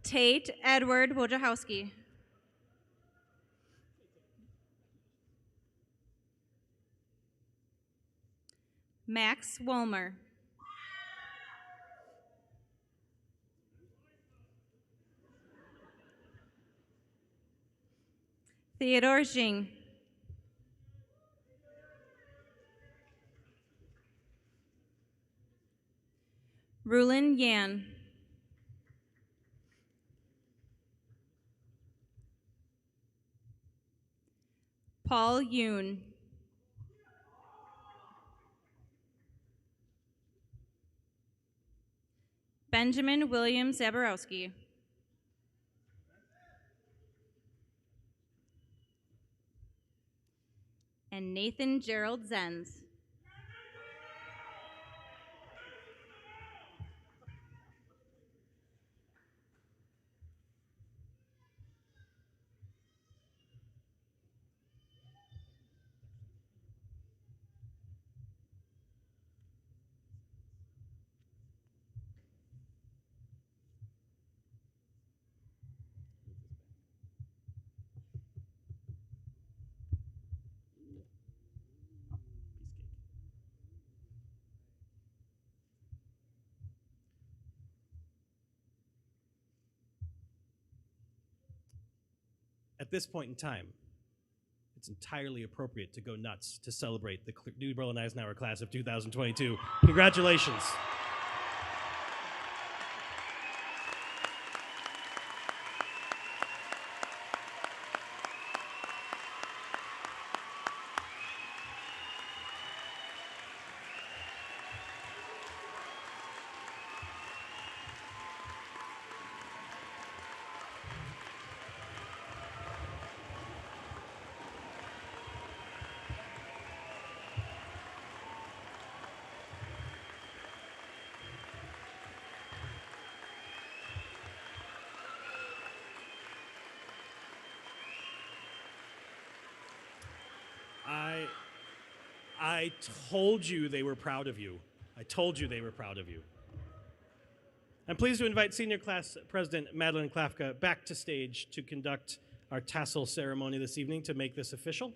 Speaker 13: Tate Edward Wojciechowski. Max Wolmer. Theodore Jing. Rulin Yan. Paul Yoon. Benjamin William Zaborowski. And Nathan Gerald Zenz.
Speaker 2: At this point in time, it's entirely appropriate to go nuts to celebrate the New Berlin Eisenhower class of 2022. Congratulations. I told you they were proud of you. I told you they were proud of you. I'm pleased to invite Senior Class President Madeline Klafka back to stage to conduct our Tassel Ceremony this evening to make this official.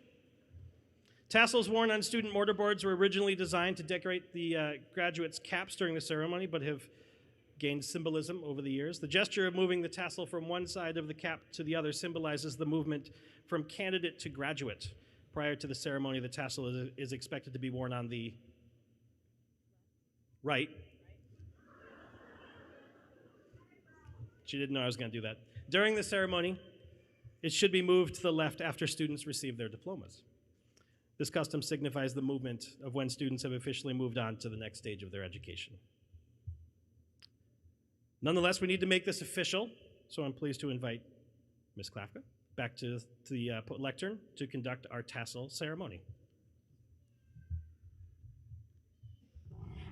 Speaker 2: Tassels worn on student mortarboards were originally designed to decorate the graduates' caps during the ceremony, but have gained symbolism over the years. The gesture of moving the tassel from one side of the cap to the other symbolizes the movement from candidate to graduate. Prior to the ceremony, the tassel is expected to be worn on the right. She didn't know I was going to do that. During the ceremony, it should be moved to the left after students receive their diplomas. This custom signifies the movement of when students have officially moved on to the next stage of their education. Nonetheless, we need to make this official, so I'm pleased to invite Ms. Klafka back to the lectern to conduct our tassel ceremony.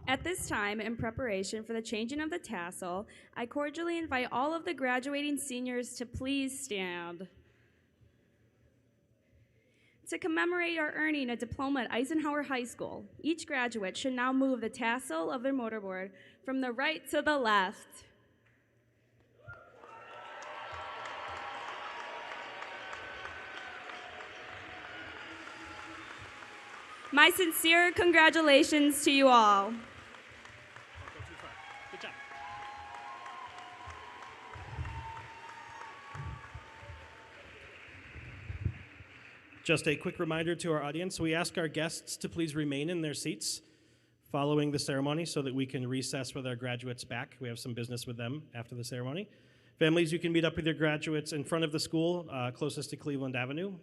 Speaker 7: At this time, in preparation for the changing of the tassel, I cordially invite all of the graduating seniors to please stand. To commemorate our earning a diploma at Eisenhower High School, each graduate should now move the tassel of their mortarboard from the right to the left. My sincere congratulations to you all.
Speaker 2: Good job. Just a quick reminder to our audience, we ask our guests to please remain in their seats following the ceremony so that we can recess with our graduates back. We have some business with them after the ceremony. Families, you can meet up with your graduates in front of the school, closest to Cleveland Avenue,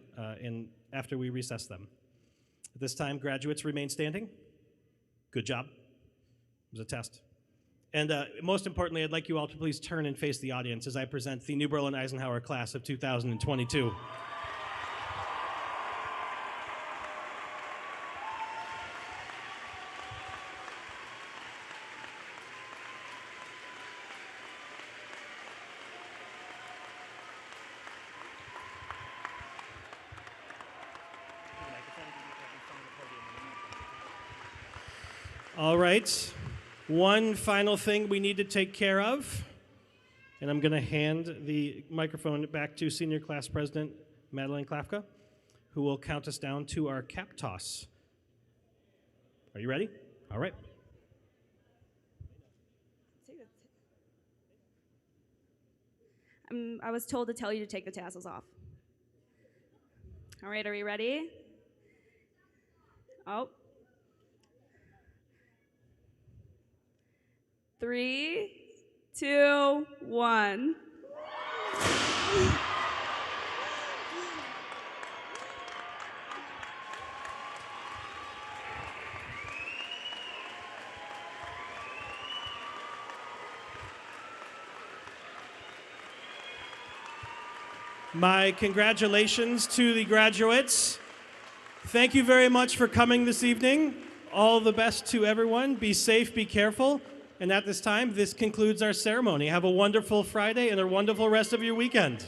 Speaker 2: after we recess them. At this time, graduates remain standing. Good job. It was a test. And most importantly, I'd like you all to please turn and face the audience as I present the New Berlin Eisenhower class of 2022. All right, one final thing we need to take care of, and I'm going to hand the microphone back to Senior Class President Madeline Klafka, who will count us down to our cap toss. Are you ready? All right.
Speaker 7: I was told to tell you to take the tassels off. All right, are we ready? Oh. 3, 2, 1.
Speaker 2: My congratulations to the graduates. Thank you very much for coming this evening. All the best to everyone. Be safe, be careful. And at this time, this concludes our ceremony. Have a wonderful Friday and a wonderful rest of your weekend.